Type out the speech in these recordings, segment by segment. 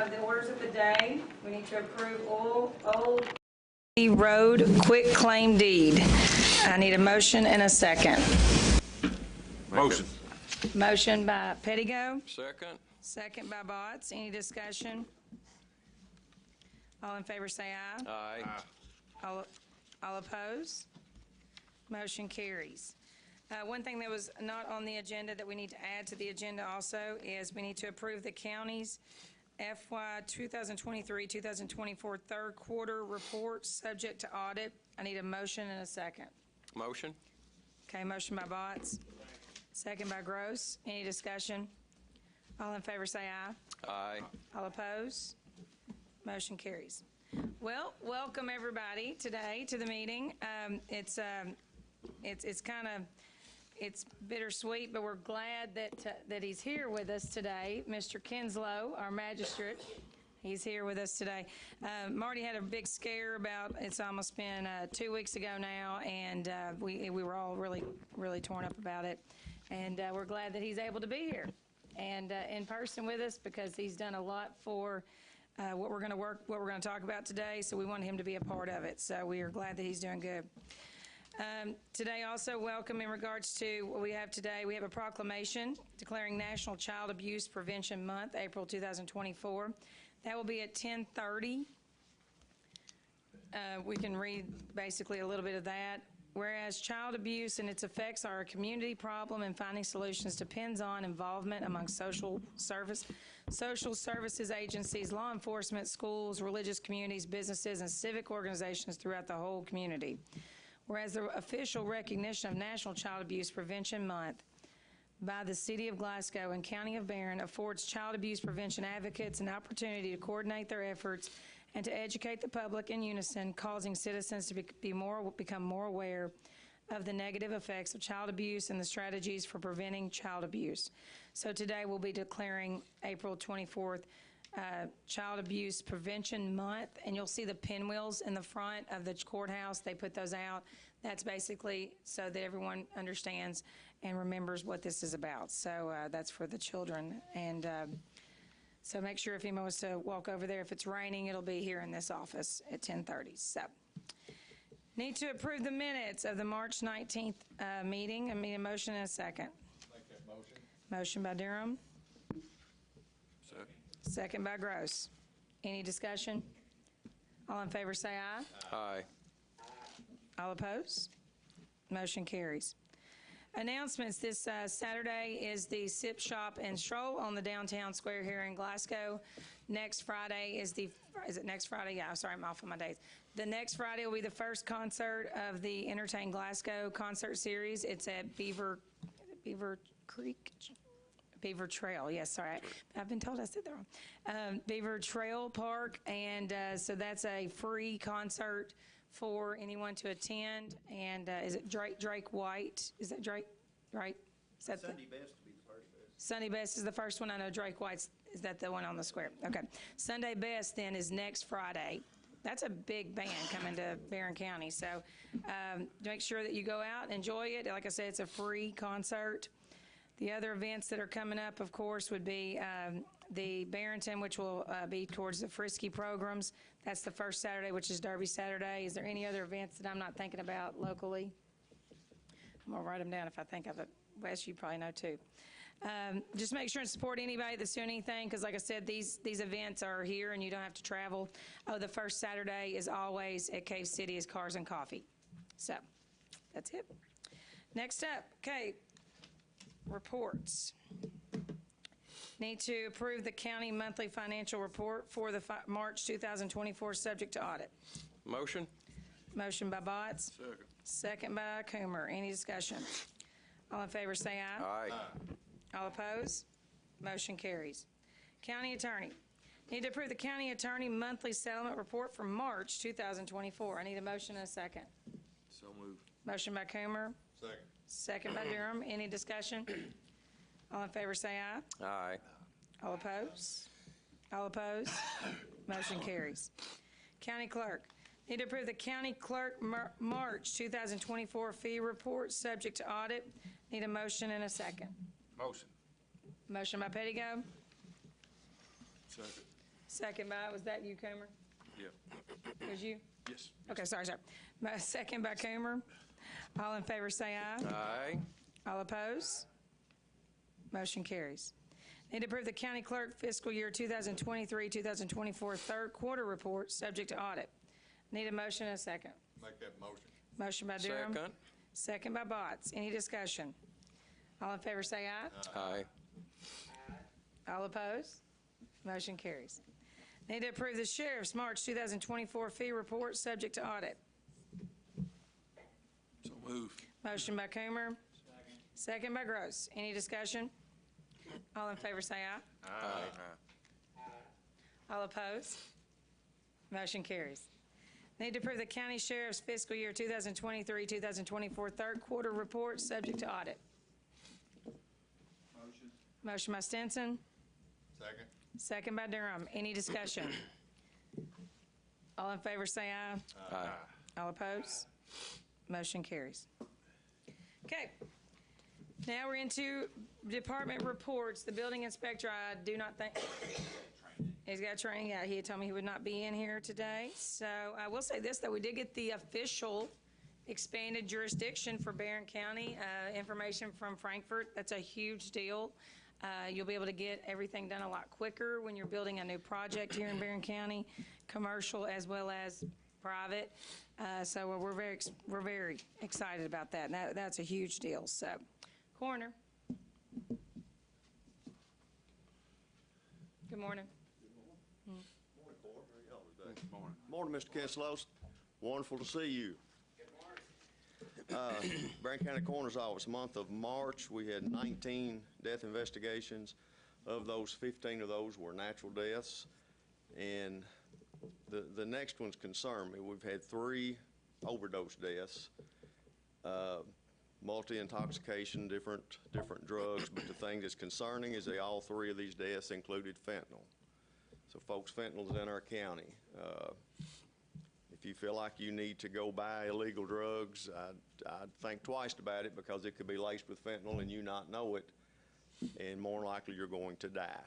of the orders of the day. We need to approve Old Road Quick Claim Deed. I need a motion and a second. Motion. Motion by Pettigo. Second. Second by Botts. Any discussion? All in favor say aye. Aye. All opposed? Motion carries. One thing that was not on the agenda that we need to add to the agenda also is we need to approve the county's FY 2023-2024 third quarter report subject to audit. I need a motion and a second. Motion. Okay, motion by Botts. Second by Gross. Any discussion? All in favor say aye. Aye. All opposed? Motion carries. Well, welcome everybody today to the meeting. It's bittersweet, but we're glad that he's here with us today. Mr. Kinslow, our magistrate, he's here with us today. Marty had a big scare about, it's almost been 2 weeks ago now, and we were all really torn up about it. And we're glad that he's able to be here and in person with us because he's done a lot for what we're going to talk about today. So we want him to be a part of it. So we are glad that he's doing good. Today also welcome in regards to what we have today. We have a proclamation declaring National Child Abuse Prevention Month, April 2024. That will be at 10:30. We can read basically a little bit of that. Whereas child abuse and its effects are a community problem and finding solutions depends on involvement among social services agencies, law enforcement, schools, religious communities, businesses, and civic organizations throughout the whole community. Whereas the official recognition of National Child Abuse Prevention Month by the City of Glasgow and County of Barren affords child abuse prevention advocates an opportunity to coordinate their efforts and to educate the public in unison, causing citizens to become more aware of the negative effects of child abuse and the strategies for preventing child abuse. So today we'll be declaring April 24th Child Abuse Prevention Month, and you'll see the pinwheels in the front of the courthouse. They put those out. That's basically so that everyone understands and remembers what this is about. So that's for the children. And so make sure if anyone wants to walk over there, if it's raining, it'll be here in this office at 10:30. So need to approve the minutes of the March 19th meeting. I need a motion and a second. Make that motion. Motion by Durham. Second. Second by Gross. Any discussion? All in favor say aye. Aye. All opposed? Motion carries. Announcements. This Saturday is the Sip, Shop, and Stroll on the downtown square here in Glasgow. Next Friday is it next Friday? Yeah, I'm sorry, I'm off on my days. The next Friday will be the first concert of the Entertain Glasgow concert series. It's at Beaver Trail. Yes, sorry. I've been told I said that wrong. Beaver Trail Park, and so that's a free concert for anyone to attend. And is it Drake White? Is that Drake? Right? Is that Sunday Best will be the first best. Sunday Best is the first one. I know Drake White's. Is that the one on the square? Okay. Sunday Best then is next Friday. That's a big band coming to Barren County. So make sure that you go out and enjoy it. Like I said, it's a free concert. The other events that are coming up, of course, would be the Barrington, which will be towards the Frisky programs. That's the first Saturday, which is Derby Saturday. Is there any other events that I'm not thinking about locally? I'm going to write them down if I think of it. Wes, you probably know too. Just make sure and support anybody that's doing anything because, like I said, these events are here and you don't have to travel. Oh, the first Saturday is always at Cave City is Cars and Coffee. So that's it. Next up, okay. Reports. Need to approve the county monthly financial report for the March 2024 subject to audit. Motion. Motion by Botts. Second. Second by Coomer. Any discussion? All in favor say aye. Aye. All opposed? Motion carries. County Attorney. Need to approve the County Attorney monthly settlement report for March 2024. I need a motion and a second. So moved. Motion by Coomer. Second. Second by Durham. Any discussion? All in favor say aye. Aye. All opposed? All opposed? Motion carries. County Clerk. Need to approve the County Clerk March 2024 fee report subject to audit. Need a motion and a second. Motion. Motion by Pettigo. Second. Second by, was that you, Comer? Yep. It was you? Yes. Okay, sorry. Second by Comer. All in favor say aye. Aye. All opposed? Motion carries. Need to approve the county clerk fiscal year 2023-2024 third quarter report, subject to audit. Need a motion and a second. Make that motion. Motion by Durham. Second. Second by Botts. Any discussion? All in favor say aye. Aye. All opposed? Motion carries. Need to approve the sheriff's March 2024 fee report, subject to audit. So move. Motion by Comer. Second by Gross. Any discussion? All in favor say aye. Aye. All opposed? Motion carries. Need to approve the county sheriff's fiscal year 2023-2024 third quarter report, subject to audit. Motion. Motion by Stinson. Second. Second by Durham. Any discussion? All in favor say aye. Aye. All opposed? Motion carries. Okay. Now we're into department reports. The building inspector, I do not think, he's got training. Yeah, he had told me he would not be in here today. So I will say this, though, we did get the official expanded jurisdiction for Barren County, information from Frankfurt. That's a huge deal. You'll be able to get everything done a lot quicker when you're building a new project here in Barren County, commercial as well as private. So we're very excited about that. And that's a huge deal. So, Coroner. Good morning. Morning, Mr. Kinslow. Wonderful to see you. Barren County Coroner's Office, month of March, we had 19 death investigations. Of those, 15 of those were natural deaths. And the next ones concern me. We've had 3 overdose deaths, multi-intoxication, different drugs. But the thing that's concerning is all 3 of these deaths included fentanyl. So, folks, fentanyl's in our county. If you feel like you need to go buy illegal drugs, I'd think twice about it, because it could be laced with fentanyl and you not know it, and more likely you're going to die.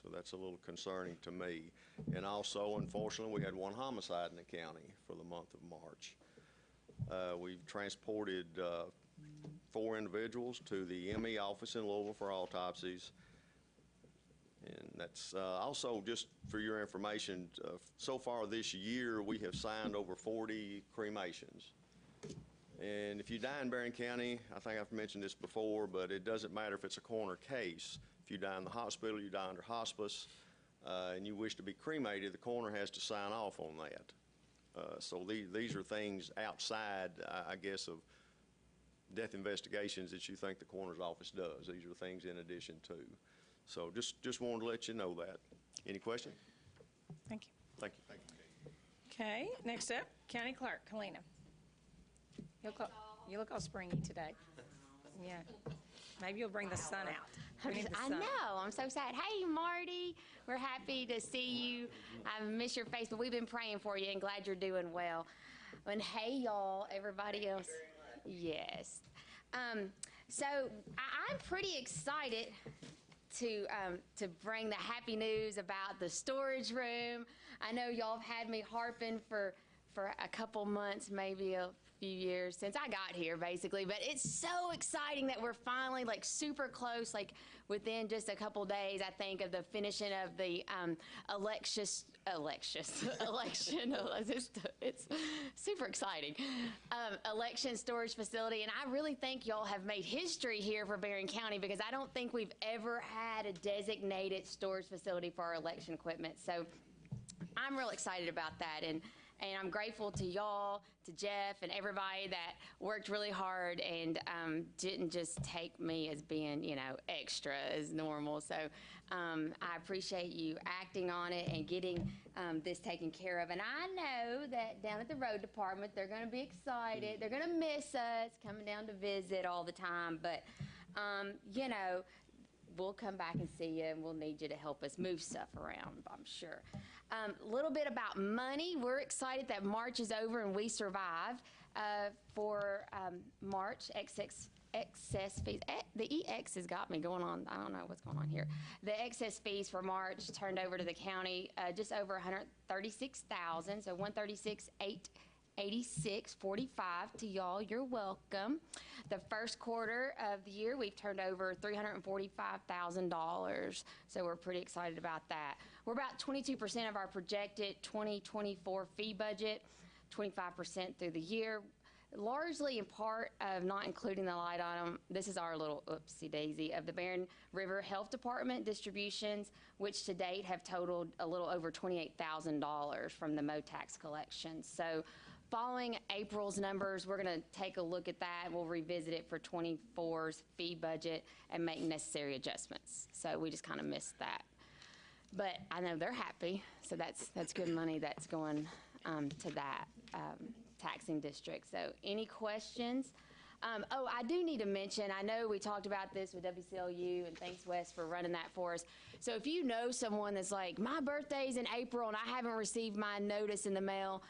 So that's a little concerning to me. And also, unfortunately, we had 1 homicide in the county for the month of March. We've transported 4 individuals to the ME office in Louisville for autopsies. And that's also, just for your information, so far this year we have signed over 40 cremations. And if you die in Barren County, I think I've mentioned this before, but it doesn't matter if it's a coroner case. If you die in the hospital, you die under hospice, and you wish to be cremated, the coroner has to sign off on that. So these are things outside, I guess, of death investigations that you think the coroner's office does. These are things in addition to. So just wanted to let you know that. Any question? Thank you. Thank you. Thank you. Okay, next up, County Clerk, Kalina. You look all springy today. Yeah. Maybe you'll bring the sun out. We need the I sun. know. I'm so sad. Hey, Marty. We're happy to see you. I miss your face, but we've been praying for you and glad you're doing well. And hey, y'all, everybody else. Yes. So I'm pretty excited to bring the happy news about the storage room. I know y'all have had me harping for a couple months, maybe a few years since I got here, basically. But it's so exciting that we're finally like super close, like within just a couple days, I think, of the finishing of the election. It's super exciting. Election storage facility, and I really think y'all have made history here for Barren County, because I don't think we've ever had a designated storage facility for our election equipment. So I'm real excited about that, and I'm grateful to y'all, to Jeff, and everybody that worked really hard and didn't just take me as being, extra as normal. So I appreciate you acting on it and getting this taken care of. And I know that down at the road department, they're going to be excited. They're going to miss us coming down to visit all the time. But, we'll come back and see you, and we'll need you to help us move stuff around, I'm sure. A little bit about money. We're excited that March is over and we survived. For March, excess fees. The EX has got me going on. I don't know what's going on here. The excess fees for March turned over to the county, just over 136,000. So 136,886.45 to y'all. You're welcome. The first quarter of the year, we've turned over $345,000. So we're pretty excited about that. We're about 22% of our projected 2024 fee budget, 25% through the year. Largely in part of not including the light item, this is our little oopsie daisy of the Barren River Health Department distributions, which to date have totaled a little over $28,000 from the MOTAX collections. So following April's numbers, we're going to take a look at that. We'll revisit it for 24's fee budget and make necessary adjustments. So we just kind of missed that. But I know they're happy, so that's good money that's going to that taxing district. So any questions? Oh, I do need to mention, I know we talked about this with WCLU, and thanks, Wes, for running that for us. So if you know someone that's like, my birthday's in April and I haven't received my notice in the mail,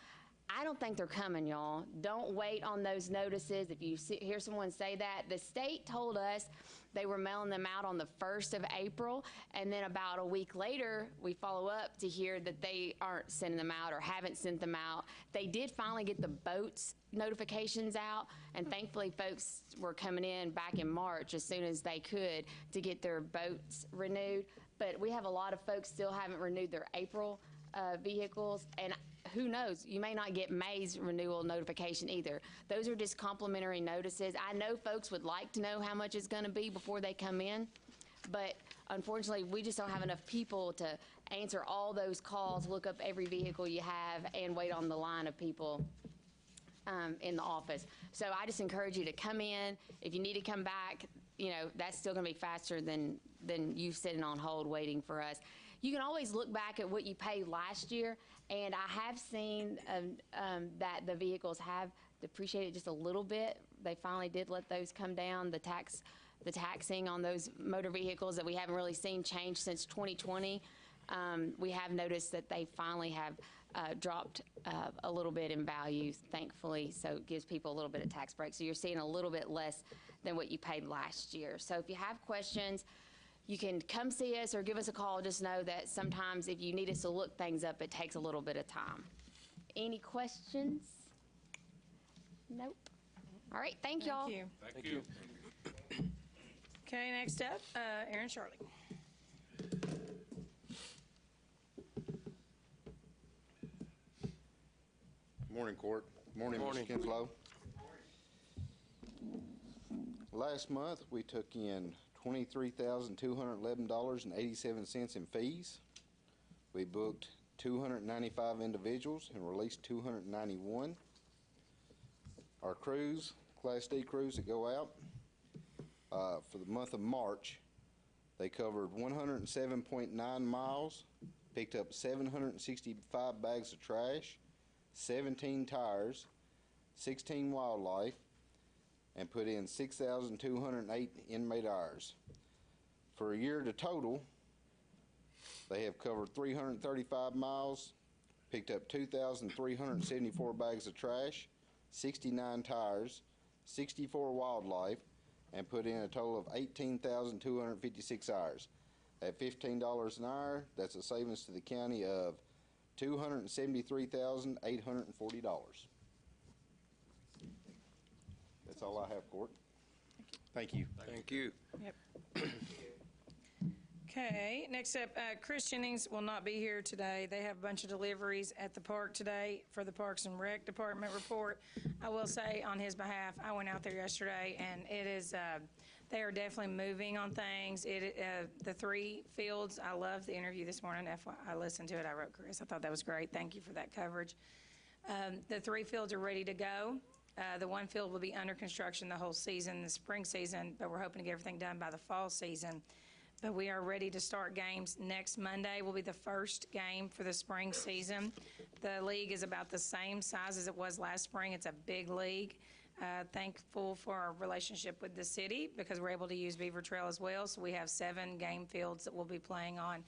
I don't think they're coming, y'all. Don't wait on those notices. If you hear someone say that, the state told us they were mailing them out on the 1st of April, and then about a week later, we follow up to hear that they aren't sending them out or haven't sent them out. They did finally get the boats notifications out, and thankfully folks were coming in back in March as soon as they could to get their boats renewed. But we have a lot of folks still haven't renewed their April vehicles, and who knows, you may not get May's renewal notification either. Those are just complimentary notices. I know folks would like to know how much it's going to be before they come in, but unfortunately, we just don't have enough people to answer all those calls, look up every vehicle you have, and wait on the line of people in the office. So I just encourage you to come in. If you need to come back, you know, that's still going to be faster than you sitting on hold waiting for us. You can always look back at what you paid last year, and I have seen that the vehicles have depreciated just a little bit. They finally did let those come down. The taxing on those motor vehicles that we haven't really seen change since 2020. We have noticed that they finally have dropped a little bit in value, thankfully, so it gives people a little bit of tax break. So you're seeing a little bit less than what you paid last year. So if you have questions, you can come see us or give us a call. Just know that sometimes if you need us to look things up, it takes a little bit of time. Any questions? Nope. All right, thank y'all. Thank you. Thank you. Okay, next up, Aaron Charlie. Morning, Court. Morning, Morning. Mr. Kinslow. Last month, we took in $23,211.87 in fees. We booked 295 individuals and released 291. Our crews, Class D crews that go out, for the month of March, they covered 107.9 miles, picked up 765 bags of trash, 17 tires, 16 wildlife, and put in 6,208 inmate hours. For a year to total, they have covered 335 miles, picked up 2,374 bags of trash, 69 tires, 64 wildlife, and put in a total of 18,256 hours. At $15 an hour, that's a savings to the county of $273,840. That's all I have, Court. Thank you. Thank you. Yep. Okay, next up, Chris Jennings will not be here today. They have a bunch of deliveries at the park today for the Parks and Rec Department report. I will say on his behalf, I went out there yesterday, and it is, they are definitely moving on things. The 3 fields, I loved the interview this morning. I listened to it. I wrote Chris. I thought that was great. Thank you for that coverage. The 3 fields are ready to go. The 1 field will be under construction the whole season, the spring season, but we're hoping to get everything done by the fall season. But we are ready to start games. Next Monday will be the first game for the spring season. The league is about the same size as it was last spring. It's a big league. Thankful for our relationship with the city because we're able to use Beaver Trail as well. So we have 7 game fields that we'll be playing on.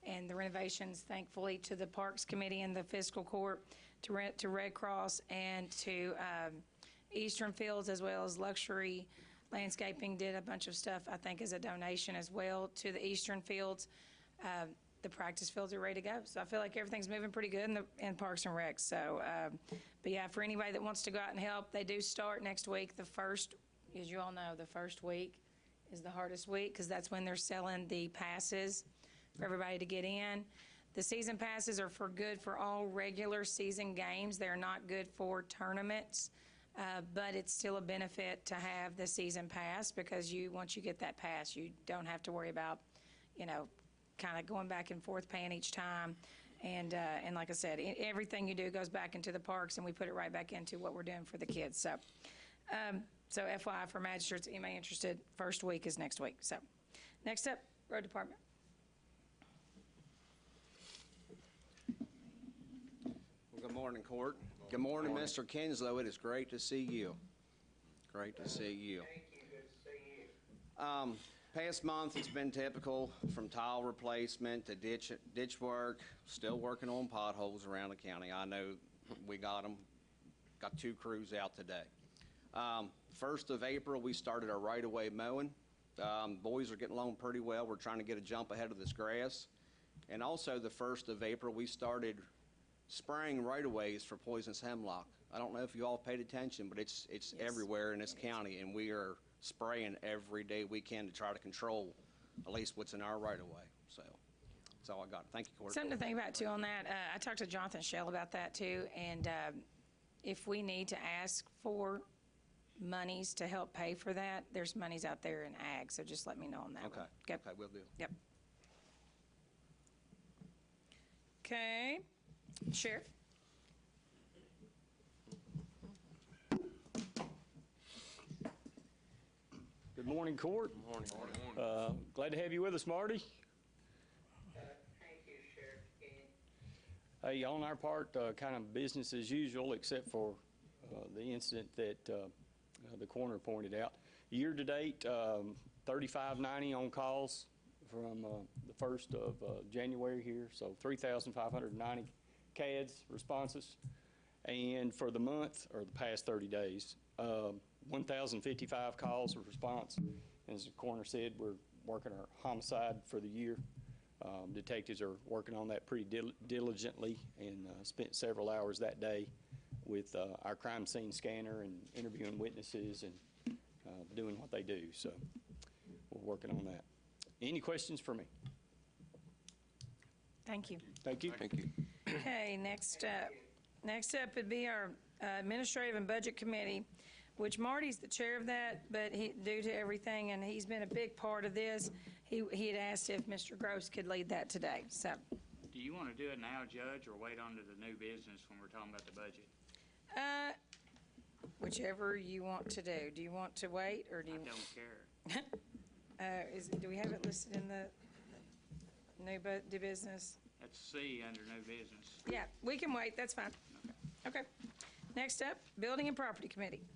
And the renovations, thankfully, to the Parks Committee and the Fiscal Court, to Red Cross, and to Eastern Fields, as well as Luxury Landscaping did a bunch of stuff, I think, as a donation as well to the eastern fields. The practice fields are ready to go. So I feel like everything's moving pretty good in Parks and Rec. So, but yeah, for anybody that wants to go out and help, they do start next week. The first, as you all know, the first week is the hardest week because that's when they're selling the passes for everybody to get in. The season passes are good for all regular season games. They're not good for tournaments, but it's still a benefit to have the season pass because once you get that pass, you don't have to worry about, kind of going back and forth paying each time. And like I said, everything you do goes back into the parks, and we put it right back into what we're doing for the kids. So, FYI for magistrates, anybody interested, first week is next week. So, next up, Road Department. Well, good morning, Court. Good morning, Mr. Kinslow. It is great to see you. Great to see you. Thank you. Good to see you. Past month, it's been typical from tile replacement to ditch work, still working on potholes around the county. I know we got 2 crews out today. 1st of April, we started our right-of-way mowing. Boys are getting along pretty well. We're trying to get a jump ahead of this grass. And also the 1st of April, we started spraying right-of-ways for poisonous hemlock. I don't know if you all paid attention, but it's Yes. everywhere in this county, and we are spraying every day we can to try to control at least what's in our right-of-way. So that's all I got. Thank you, Court. Something to think about too on that. I talked to Jonathan Shell about that too, and if we need to ask for monies to help pay for that, there's monies out there in ag, so just let me know on that. Okay. one. Yep. Okay, will do. Yep. Okay, Sheriff. Good morning, Court. Morning. Glad to have you with us, Marty. Thank you, Sheriff King. Hey, on our part, kind of business as usual, except for the incident that the coroner pointed out. Year to date, 3590 on calls from the 1st of January here, so 3,590 CADs responses. And for the month, or the past 30 days, 1,055 calls of response. And as the coroner said, we're working our homicide for the year. Detectives are working on that pretty diligently and spent several hours that day with our crime scene scanner and interviewing witnesses and doing what they do. So we're working on that. Any questions for me? Thank you. Thank you. Thank you. Okay, next up would be our Administrative and Budget Committee, which Marty's the chair of that, but due to everything, and he's been a big part of this, he had asked if Mr. Gross could lead that today, so. Do you want to do it now, Judge, or wait on to the new business when we're talking about the budget? Whichever you want to do. Do you want to wait, or do you? I don't care. Do we have it listed in the new business? That's C under new business. Yeah, we can wait, that's fine. Okay. Next up, Building and Property Committee.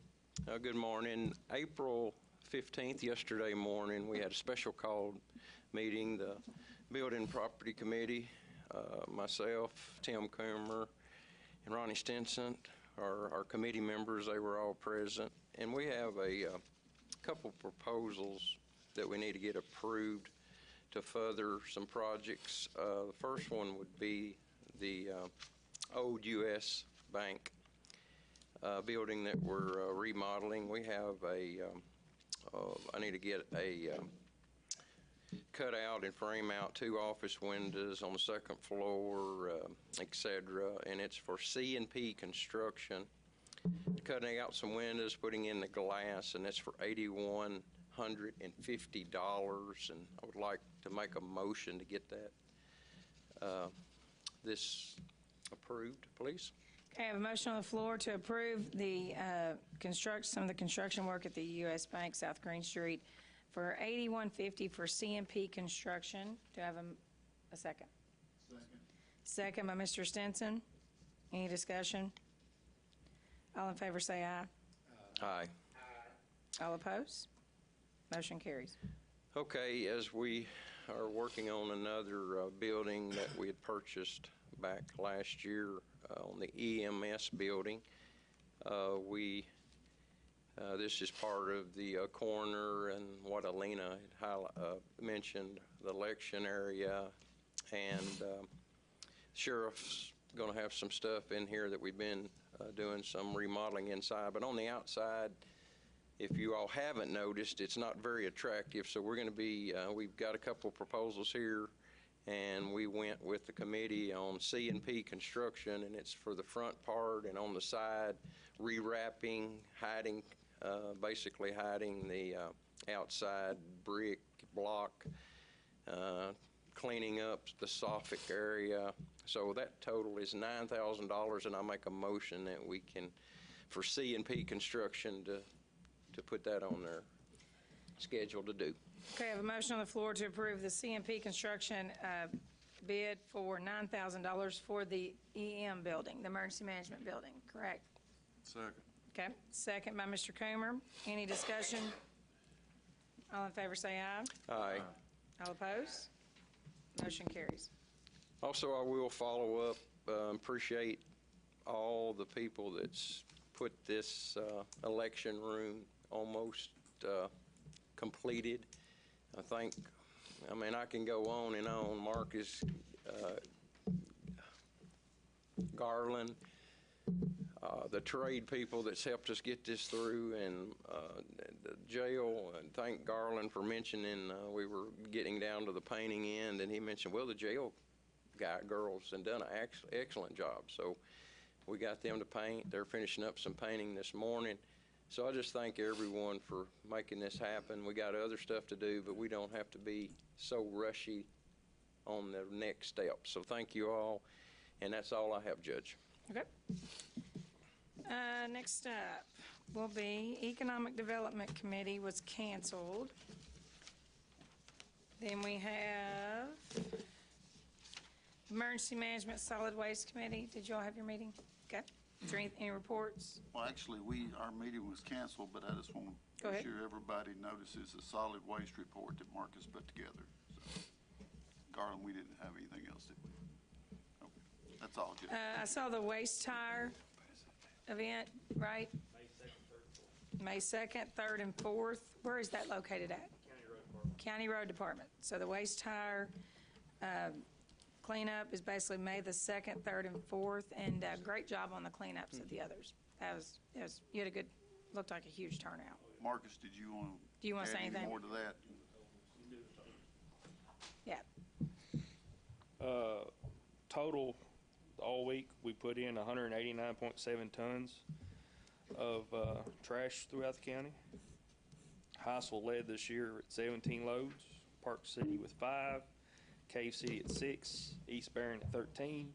Good morning. April 15th, yesterday morning, we had a special called meeting, the Building and Property Committee, myself, Tim Coomer, and Ronnie Stinson, our committee members, they were all present. And we have a couple proposals that we need to get approved to further some projects. The first one would be the old U.S. Bank building that we're remodeling. We have I need to get a cut out and frame out 2 office windows on the 2nd floor, et cetera, and it's for C&P Construction. Cutting out some windows, putting in the glass, and it's for $8,150, and I would like to make a motion to get that this approved, please. Okay, I have a motion on the floor to approve the some of the construction work at the U.S. Bank, South Green Street, for $8,150 for CMP Construction. Do I have a second? Second by Mr. Stinson. Any discussion? All in favor say aye. Aye. All opposed? Motion carries. Okay, as we are working on another building that we had purchased back last year on the EMS building, we This is part of the coroner and what Alina had mentioned, the election area, and sheriff's going to have some stuff in here that we've been doing some remodeling inside. But on the outside, if you all haven't noticed, it's not very attractive. So we're going to be, we've got a couple of proposals here, and we went with the committee on C&P construction, and it's for the front part and on the side, rewrapping, hiding, basically hiding the outside brick block, cleaning up the soffit area. So that total is $9,000, and I make a motion that we can, for C&P construction, to put that on their schedule to do. Okay, I have a motion on the floor to approve the CMP construction bid for $9,000 for the EM building, the emergency management building, correct? Second. Okay, second by Mr. Comer. Any discussion? All in favor say aye. Aye. All opposed? Motion carries. Also, I will follow up, appreciate all the people that's put this election room almost completed. I mean, I can go on and on. Marcus, Garland, the trade people that's helped us get this through, and the jail, and thank Garland for mentioning we were getting down to the painting end, and he mentioned, well, the jail girls and done an excellent job. So we got them to paint. They're finishing up some painting this morning. So I just thank everyone for making this happen. We got other stuff to do, but we don't have to be so rushy on the next step. So thank you all, and that's all I have, Judge. Okay. Next up will be Economic Development Committee was canceled. Then we have Emergency Management Solid Waste Committee. Did you all have your meeting? Okay. Is there any reports? Well, actually, our meeting was canceled, but I just want Go to ahead. make sure everybody notices the solid waste report that Marcus put together. So, Garland, we didn't have anything else, did we? Okay. That's all. Good. I saw the waste tire event, right? May 2nd, 3rd, and 4th. Where is that located at? County Road Department. So the waste tire cleanup is basically May the 2nd, 3rd, and 4th, and great job on the cleanups of the others. You had a good, looked like a huge turnout. Marcus, did you want to Do you want to say add any anything? more to that? Yeah. Total, all week, we put in 189.7 tons of trash throughout the county. Heisel led this year at 17 loads, Park City with 5, Cave City at 6, East Barren at 13,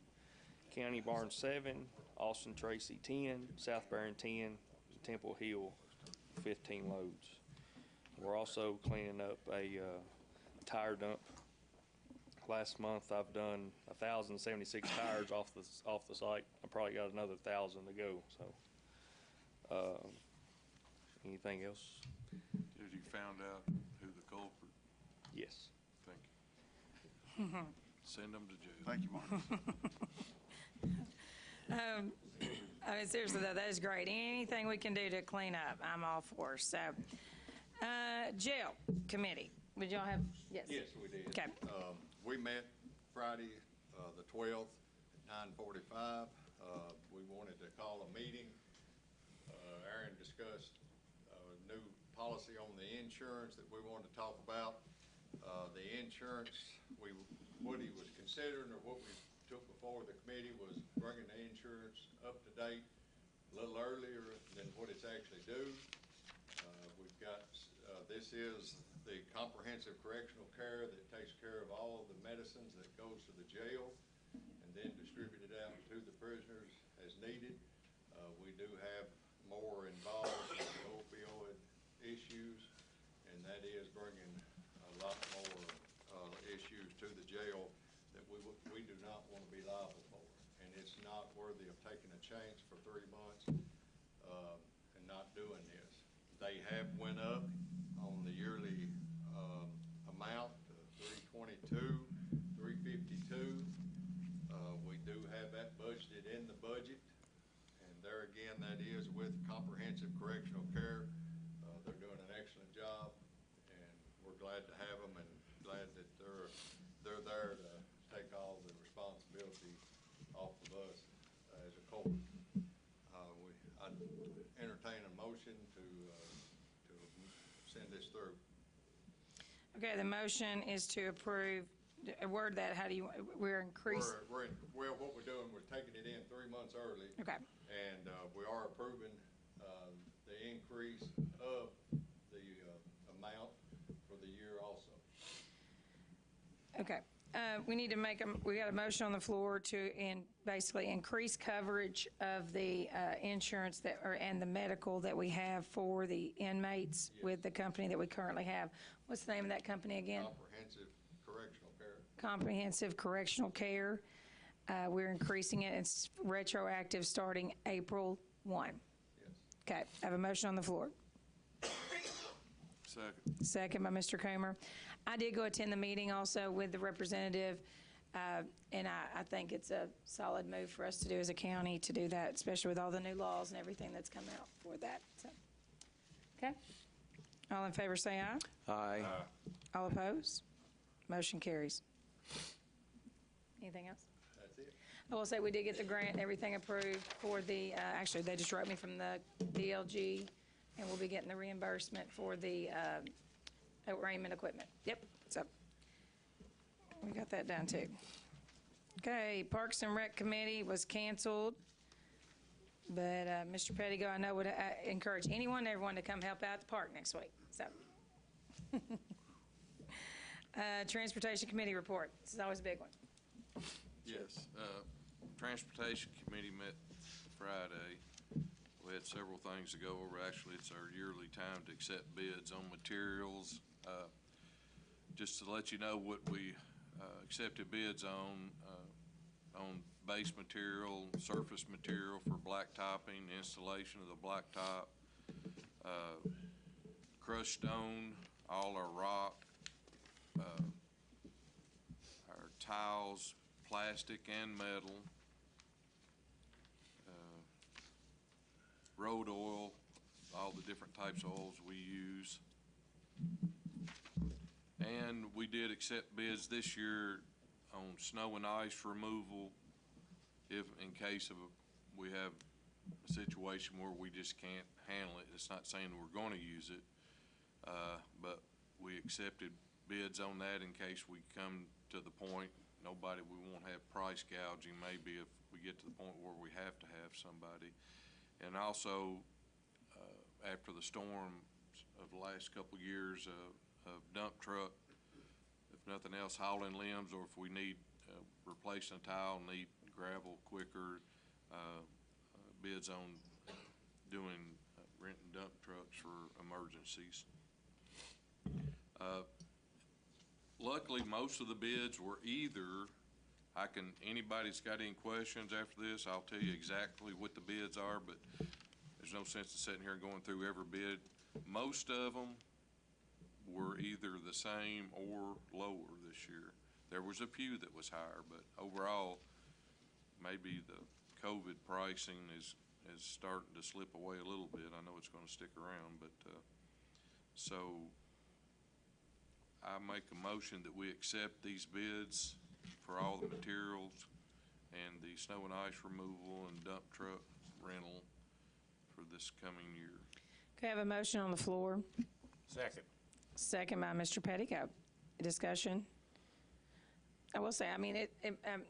County Barn 7, Austin Tracy 10, South Barren 10, Temple Hill 15 loads. We're also cleaning up a tire dump. Last month I've done 1,076 tires off the site. I probably got another 1,000 to go. So, anything else? Have you found out who the culprit? Yes. Thank you. Send them to jail. Thank you, Marcus. I mean, seriously, though, that is great. Anything we can do to clean up, I'm all for. So, jail committee. Would y'all have? Yes. Yes, we did. Okay. We met Friday, the 12th at 9:45. We wanted to call a meeting. Aaron discussed new policy on the insurance that we wanted to talk about. The insurance, what he was considering, or what we took before the committee, was bringing the insurance up to date a little earlier than what it's actually due. We've got, this is the comprehensive correctional care that takes care of all of the medicines that goes to the jail and then distributed out to the prisoners as needed. We do have more involved in the opioid issues, and that is bringing a lot more issues to the jail that we do not want to be liable for. And it's not worthy of taking a chance for 3 months and not doing this. They have went up on the yearly amount to 322, 352. We do have that budgeted in the budget, and there again, that is with comprehensive correctional care. off of us as a court. I entertain a motion to send this through. Okay, the motion is to approve, word that, how do you, we're increasing. Well, what we're doing, we're taking it in 3 months early. Okay. And we are approving the increase of the amount for the year also. Okay. We need to we got a motion on the floor to basically increase coverage of the insurance and the medical that we have for the inmates with the company that we currently have. What's the name of that company again? Comprehensive Correctional Care. Comprehensive Correctional Care. We're increasing it. It's retroactive starting April 1. Yes. Okay. I have a motion on the floor. Second. Second by Mr. Comer. I did go attend the meeting also with the representative, and I think it's a solid move for us to do as a county to do that, especially with all the new laws and everything that's come out for that. So, okay. All in favor say aye. Aye. All opposed? Motion carries. Anything else? That's it. I will say we did get the grant, everything approved for the, actually, they just wrote me from the DLG, and we'll be getting the reimbursement for the arraignment equipment. Yep, so we got that down too. Okay, Parks and Rec Committee was canceled, but Mr. Pettigo, I know, would encourage anyone and everyone to come help out at the park next week. So, Transportation Committee report. This is always a big one. Yes, Transportation Committee met Friday. We had several things to go over. Actually, it's our yearly time to accept bids on materials. Just to let you know what we accepted bids on base material, surface material for blacktopping, installation of the blacktop, crushed stone, all our rock, our tiles, plastic and metal, road oil, all the different types of oils we use. And we did accept bids this year on snow and ice removal if in case of we have a situation where we just can't handle it. It's not saying we're going to use it, but we accepted bids on that in case we come to the point, we won't have price gouging maybe if we get to the point where we have to have somebody. And also, after the storm of the last couple of years of dump truck, if nothing else, hauling limbs, or if we need replacing a tile, need gravel quicker, bids on doing renting dump trucks for emergencies. Luckily, most of the bids were either, anybody's got any questions after this, I'll tell you exactly what the bids are, but there's no sense in sitting here and going through every bid. Most of them were either the same or lower this year. There was a few that was higher, but overall, maybe the COVID pricing is starting to slip away a little bit. I know it's going to stick around, but so I make a motion that we accept these bids for all the materials and the snow and ice removal and dump truck rental for this coming year. Okay, I have a motion on the floor. Second. Second by Mr. Pettico. Discussion? I will say, I mean,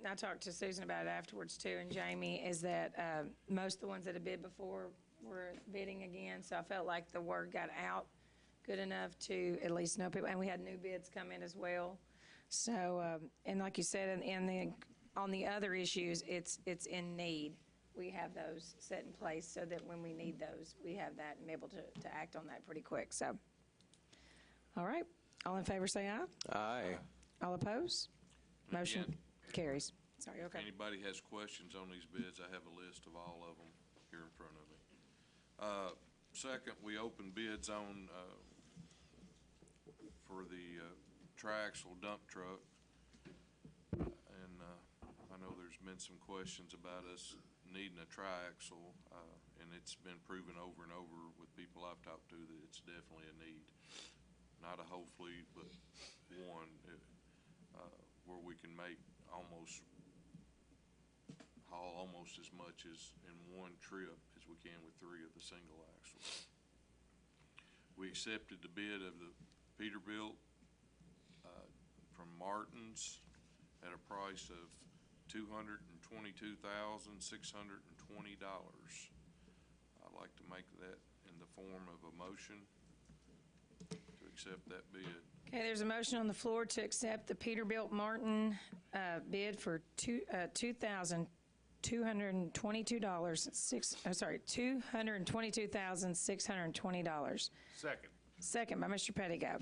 I talked to Susan about it afterwards too, and Jamie, is that most of the ones that had bid before were bidding again, so I felt like the word got out good enough to at least know people, and we had new bids come in as well. So, and like you said, on the other issues, it's in need. We have those set in place so that when we need those, we have that and be able to act on that pretty quick. So, all right. All in favor say aye. Aye. All opposed? Motion Again, carries. Sorry, okay. If anybody has questions on these bids, I have a list of all of them here in front of me. Second, we opened bids on for the triaxle dump truck. And I know there's been some questions about us needing a triaxle, and it's been proven over and over with people I've talked to that it's definitely a need. Not a whole fleet, but one where we can make almost almost as much as in one trip as we can with 3 of the single axles. We accepted the bid of the Peterbilt from Martin's at a price of $222,620. I'd like to make that in the form of a motion to accept that bid. Okay, there's a motion on the floor to accept the Peterbilt Martin bid for $222,620. Second. Second by Mr. Pettigo.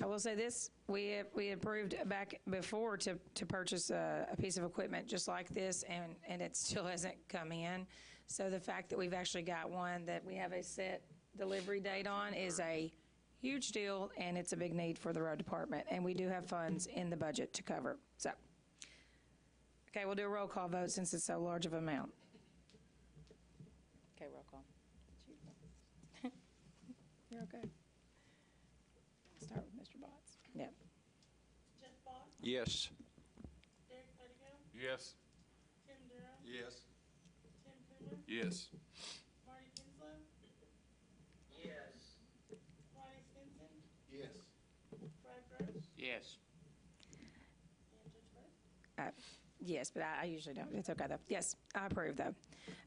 I will say this, we approved back before to purchase a piece of equipment just like this, and it still hasn't come in. So the fact that we've actually got one that we have a set delivery date on is a huge deal, and it's a big need for the road department, and we do have funds in the budget to cover it. So, okay, we'll do a roll call vote since it's so large of an amount. Okay, roll call. You're okay. Start with Mr. Botts. Yep. Jeff Botts? Yes. Derek Pettigo? Yes. Tim Durham? Yes. Tim Coomer? Yes. Marty Kinslow? Yes. Ronnie Stinson? Yes. Brad Gross? Yes. And Judge Burke? Yes, but I usually don't. It's okay, though. Yes, I approve, though.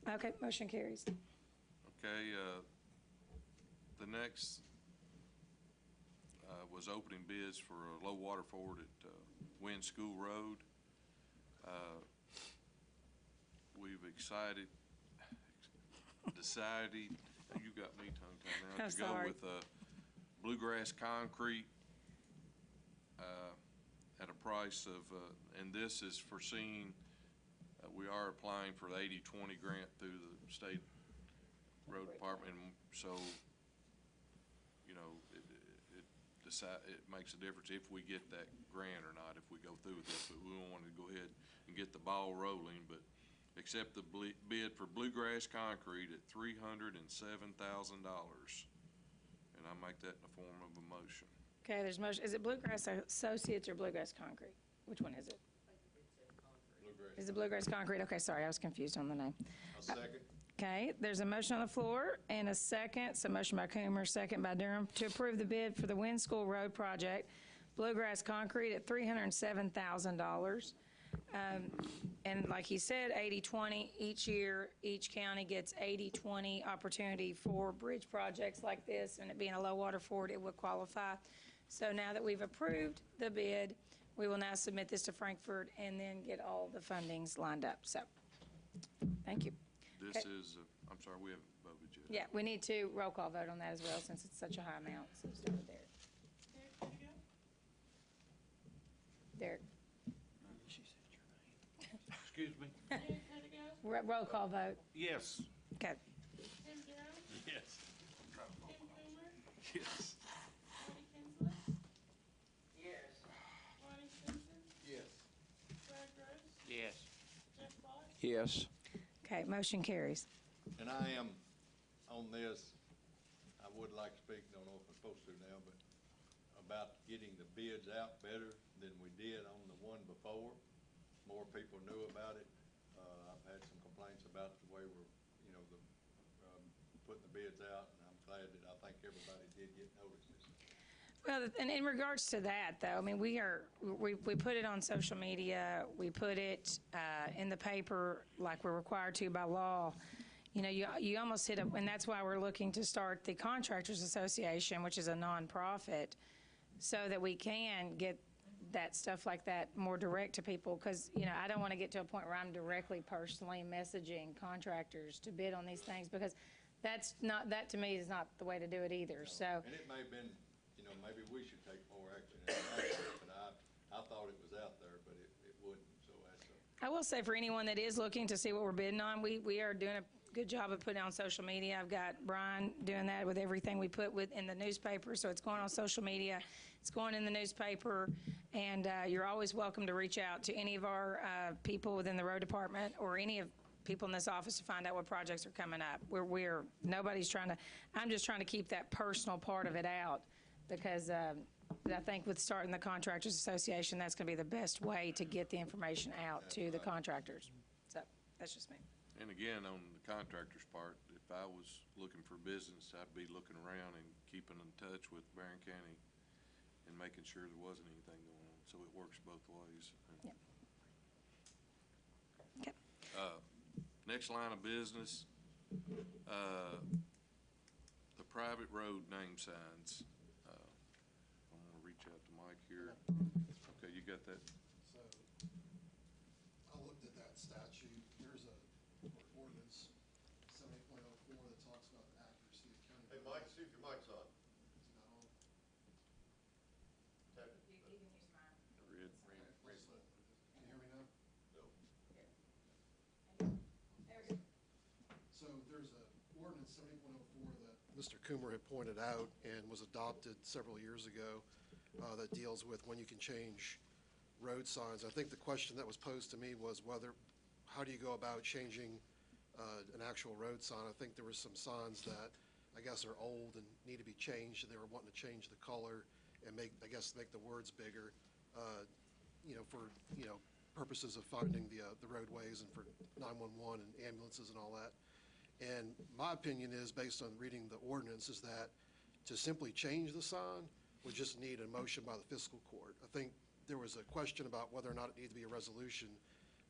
Okay, motion carries. Okay, the next was opening bids for a low water ford at Wynn School Road. We've decided, you got me tongue-tied now, I'm to go sorry. with bluegrass concrete at a price of, and this is foreseen, we are applying for the 80/20 grant through the state road department, and so, you know, it makes a difference if we get that grant or not, if we go through with this, but we want to go ahead and get the ball rolling, but accept the bid for bluegrass concrete at $307,000. And I make that in the form of a motion. Okay, there's motion. Is it Bluegrass Associates or Bluegrass Concrete? Which one is it? Bluegrass. Is it Bluegrass Concrete? Okay, sorry, I was confused on the name. I'll second. Okay, there's a motion on the floor and a second. So motion by Coomer, second by Durham, to approve the bid for the Wynn School Road project, Bluegrass Concrete at $307,000. And like he said, 80/20 each year, each county gets 80/20 opportunity for bridge projects like this, and it being a low water ford, it would qualify. So now that we've approved the bid, we will now submit this to Frankfurt and then get all the fundings lined up. So, thank you. This is, I'm sorry, we haven't voted yet. Yeah, we need to roll call vote on that as well, since it's such a high amount. So start with Derek. Derek Pettigo? Derek, Excuse me? Derek Pettigo? roll call vote. Yes. Okay. Tim Durham? Yes. Tim Coomer? Yes. Marty Kinslow? Yes. Ronnie Stinson? Yes. Brad Gross? Yes. Jeff Botts? Yes. Okay, motion carries. And I am on this, I would like to speak, don't know if I'm supposed to now, but about getting the bids out better than we did on the one before. More people knew about it. I've had some complaints about the way we're, you know, putting the bids out, and I'm glad that I think everybody did get notices. Well, and in regards to that, though, I mean, we put it on social media, we put it in the paper like we're required to by law. You know, you almost hit and that's why we're looking to start the Contractors Association, which is a nonprofit, so that we can get that stuff like that more direct to people, because, you know, I don't want to get to a point where I'm directly personally messaging contractors to bid on these things, because that to me is not the way to do it either, so. And it may have been, you know, maybe we should take more action in that, but I thought it was out there, but it wouldn't, so that's I will say, for anyone that is looking to see what we're bidding on, we are doing a good job of putting on social media. I've got Brian doing that with everything we put in the newspaper, so it's going on social media, it's going in the newspaper, and you're always welcome to reach out to any of our people within the road department or any of people in this office to find out what projects are coming up. Nobody's trying to, I'm just trying to keep that personal part of it out, because I think with starting the Contractors Association, that's going to be the best way to get the information out to the contractors. So, That's just me. And again, on the contractor's part, if I was looking for business, I'd be looking around and keeping in touch with Barren County and making sure there wasn't anything going on, so it works both ways. Yeah. Okay. Next line of business, the private road name signs. I'm gonna reach out to Mike here. Okay, you got that? So, I looked at that statute, there's a ordinance, 70.04, that talks about the accuracy of county. Hey, Mike, see if your mic's on. Is it not on? Tap it. Red. Can you hear me now? So there's a ordinance 70.04 that Mr. Coomer had pointed out and was adopted several years ago that deals with when you can change road signs. I think the question that was posed to me was how do you go about changing an actual road sign? I think there were some signs that I guess are old and need to be changed, and they were wanting to change the color and make the words bigger, for, purposes of finding the roadways and for 911 and ambulances and all that. And my opinion is, based on reading the ordinance, is that to simply change the sign would just need a motion by the fiscal court. I think there was a question about whether or not it needed to be a resolution,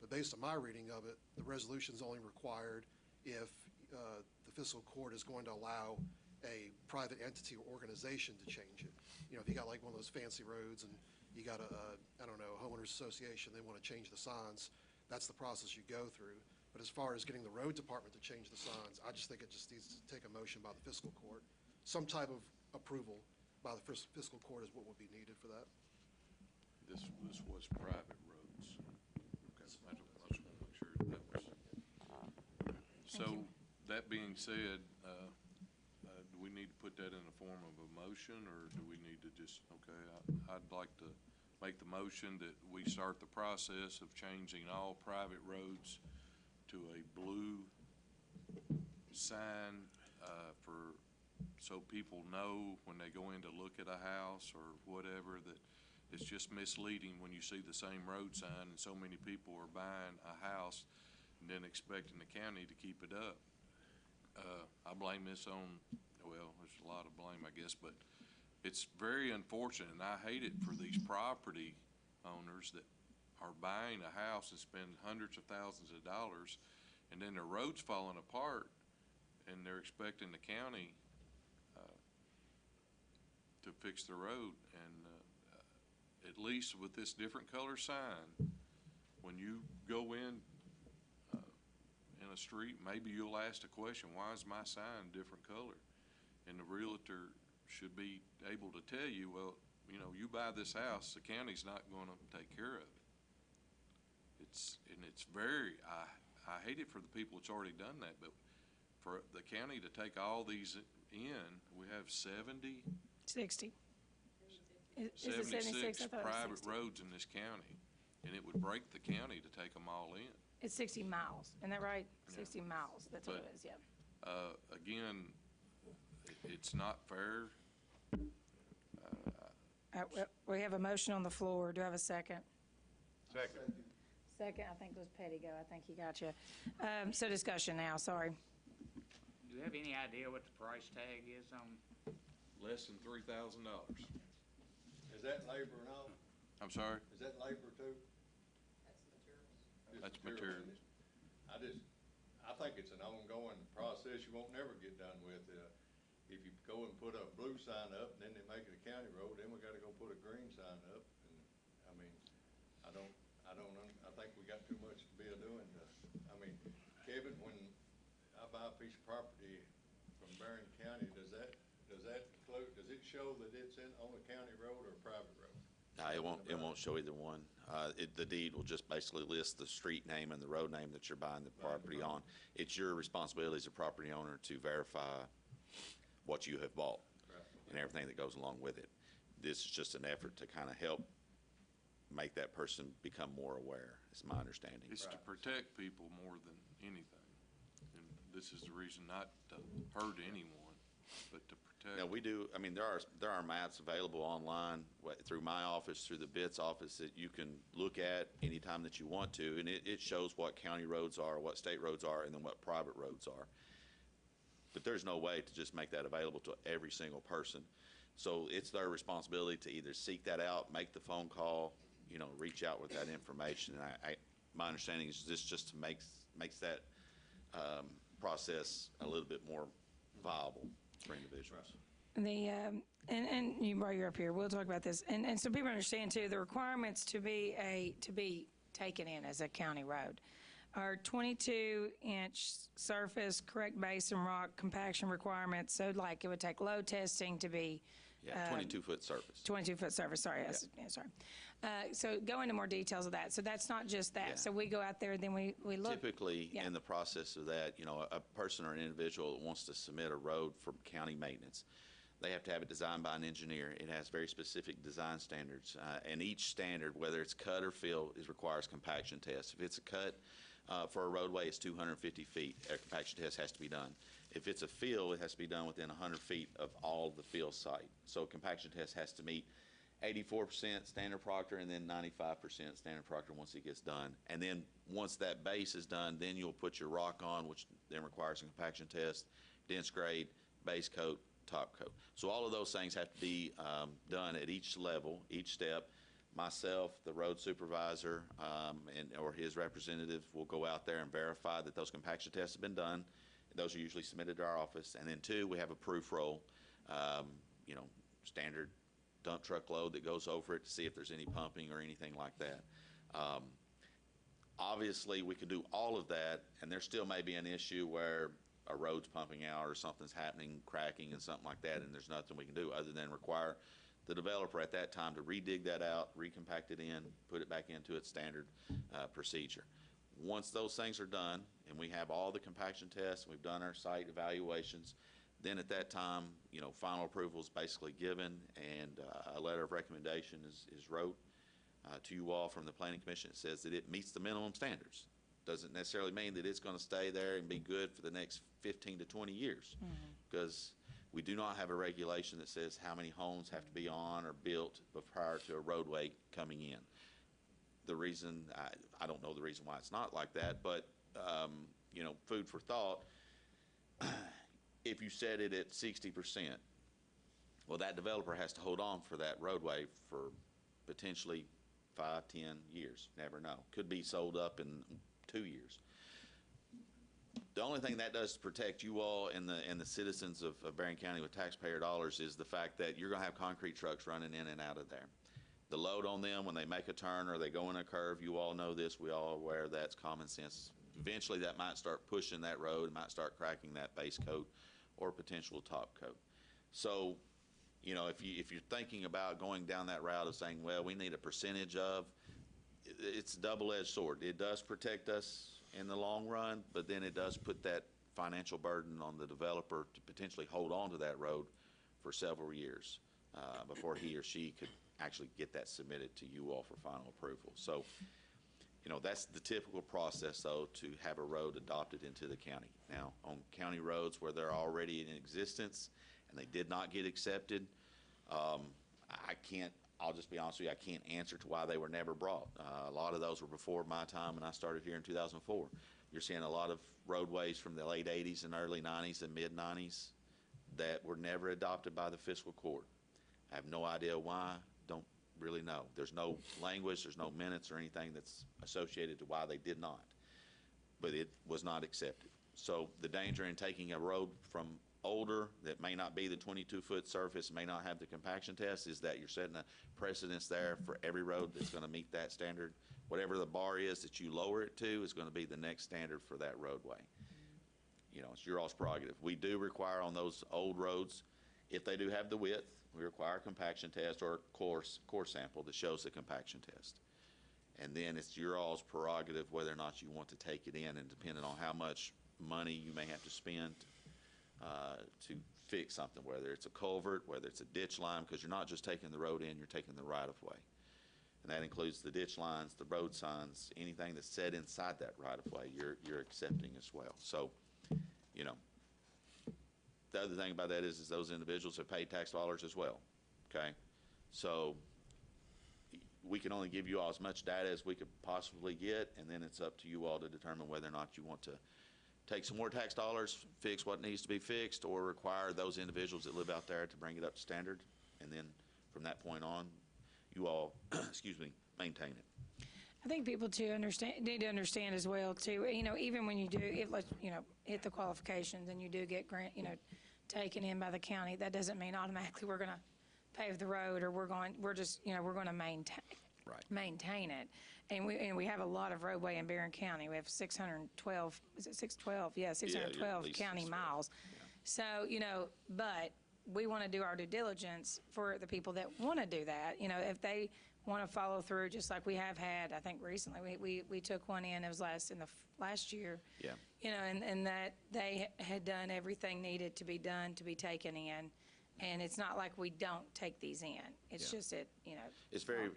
but based on my reading of it, the resolution is only required if the fiscal court is going to allow a private entity or organization to change it. If you got like one of those fancy roads and you got a homeowners association, they want to change the signs, that's the process you go through. But as far as getting the road department to change the signs, I just think it just needs to take a motion by the fiscal court. Some type of approval by the fiscal court is what would be needed for that. This was private roads. Okay, I just want to make sure that was. So, that being said, do we need to put that in the form of a motion, or do we need to just, I'd like to make the motion that we start the process of changing all private roads to a blue sign so people know when they go in to look at a house or whatever that it's just misleading when you see the same road sign and so many people are buying a house and then expecting the county to keep it up. I blame this on, there's a lot of blame, I guess, but it's very unfortunate, and I hate it for these property owners that are buying a house and spend hundreds of thousands of dollars, and then their road's falling apart, and they're expecting the county to fix the road. And at least with this different color sign, when you go in a street, maybe you'll ask the question, why is my sign different color? And the realtor should be able to tell you, well, you buy this house, the county's not going to take care of it. It's very, I hate it for the people that's already done that, but for the county to take all these in, we have 60. Is it 76? I thought it was private 60. roads in this county, and it would break the county to take them all in. It's 60 miles. Isn't that right? Yeah. 60 miles. That's what But, it is, yeah. Again, it's not fair. We have a motion on the floor. Do I have a second? Second. Second, I think it was Petty go. I think he got you. So discussion now, sorry. Do you have any idea what the price tag is on? Less than $3,000. Is that labor and all? I'm sorry? Is that labor too? That's Just materials. I think it's an ongoing process you won't never get done with. If you go and put a blue sign up and then they make it a county road, then we gotta go put a green sign up. And, I mean, I think we got too much to be doing. Kevin, when I buy a piece of property from Barren County, does it show that it's on a county road or a private road? No, it won't show either one. The deed will just basically list the street name and the road name that you're buying the property on. It's your responsibility as a property owner to verify what you have bought and everything that goes along with it. This is just an effort to kind of help make that person become more aware, is my understanding. It's to protect people more than anything. And this is the reason, not to hurt anyone, but to protect architect? Now, we do, I mean, there are maps available online through my office, through the BITS office, that you can look at anytime that you want to, and it shows what county roads are, what state roads are, and then what private roads are. But there's no way to just make that available to every single person. So it's their responsibility to either seek that out, make the phone call, reach out with that information. And my understanding is this just makes that process a little bit more viable for individuals. And you brought you up here. We'll talk about this. And so people understand too, the requirements to be taken in as a county road are 22-inch surface, correct base and rock compaction requirements. So like it would take load testing to be. Yeah, 22-foot surface. 22-foot surface, sorry. Sorry. So go into more details of that. So that's not just that. Yeah. So we go out there, then we look. Typically, in the process of that, a person or an individual that wants to submit a road for county maintenance, they have to have it designed by an engineer. It has very specific design standards, and each standard, whether it's cut or fill, requires compaction tests. If it's a cut for a roadway, it's 250 feet. A compaction test has to be done. If it's a fill, it has to be done within 100 feet of all the fill site. So compaction test has to meet 84% standard proctor and then 95% standard proctor once it gets done. And then once that base is done, then you'll put your rock on, which then requires a compaction test, dense grade, base coat, top coat. So all of those things have to be done at each level, each step. Myself, the road supervisor, or his representative will go out there and verify that those compaction tests have been done. Those are usually submitted to our office. And then two, we have a proof roll, standard dump truck load that goes over it to see if there's any pumping or anything like that. Obviously, we could do all of that, and there still may be an issue where a road's pumping out or something's happening, cracking and something like that, and there's nothing we can do other than require the developer at that time to redig that out, recompact it in, put it back into its standard procedure. Once those things are done, and we have all the compaction tests, we've done our site evaluations, then at that time, final approval is basically given, and a letter of recommendation is wrote to you all from the Planning Commission. It says that it meets the minimum standards. Doesn't necessarily mean that it's going to stay there and be good for the next 15 to 20 years, because we do not have a regulation that says how many homes have to be on or built prior to a roadway coming in. The reason, I don't know the reason why it's not like that, but, food for thought, if you set it at 60%, well, that developer has to hold on for that roadway for potentially 5, 10 years. Never know. Could be sold up in 2 years. The only thing that does to protect you all and the citizens of Barren County with taxpayer dollars is the fact that you're going to have concrete trucks running in and out of there. The load on them when they make a turn or they go in a curve, you all know this, we all are aware that's common sense. Eventually that might start pushing that road, it might start cracking that base coat or potential top coat. So, if you're thinking about going down that route of saying, well, we need a percentage of, it's a double-edged sword. It does protect us in the long run, but then it does put that financial burden on the developer to potentially hold on to that road for several years before he or she could actually get that submitted to you all for final approval. So, that's the typical process, though, to have a road adopted into the county. Now, on county roads where they're already in existence and they did not get accepted, I'll just be honest with you, I can't answer to why they were never brought. A lot of those were before my time, and I started here in 2004. You're seeing a lot of roadways from the late 80s and early 90s and mid 90s that were never adopted by the fiscal court. I have no idea why, don't really know. There's no language, there's no minutes or anything that's associated to why they did not, but it was not accepted. So the danger in taking a road from older that may not be the 22-foot surface, may not have the compaction test, is that you're setting a precedence there for every road that's going to meet that standard. Whatever the bar is that you lower it to is going to be the next standard for that roadway. It's your all's prerogative. We do require on those old roads, if they do have the width, we require a compaction test or a core sample that shows the compaction test. And then it's your all's prerogative whether or not you want to take it in, and depending on how much money you may have to spend to fix something, whether it's a culvert, whether it's a ditch line, because you're not just taking the road in, you're taking the right-of-way. And that includes the ditch lines, the road signs, anything that's set inside that right-of-way, you're accepting as well. So, the other thing about that is those individuals have paid tax dollars as well, okay? So we can only give you all as much data as we could possibly get, and then it's up to you all to determine whether or not you want to take some more tax dollars, fix what needs to be fixed, or require those individuals that live out there to bring it up to standard. And then from that point on, you all, excuse me, maintain it. I think people too need to understand as well too, even when you do, hit the qualifications and you do get taken in by the county, that doesn't mean automatically we're going to pave the road or we're going to maintain it. And we have a lot of roadway in Barren County. We have 612, is it 612? Yeah, 612 county miles. So, but we want to do our due diligence for the people that want to do that. If they want to follow through, just like we have had, I think recently, we took one in, it was last year. Yeah. And that they had done everything needed to be done to be taken in. And it's not like we don't take these in. It's just it's very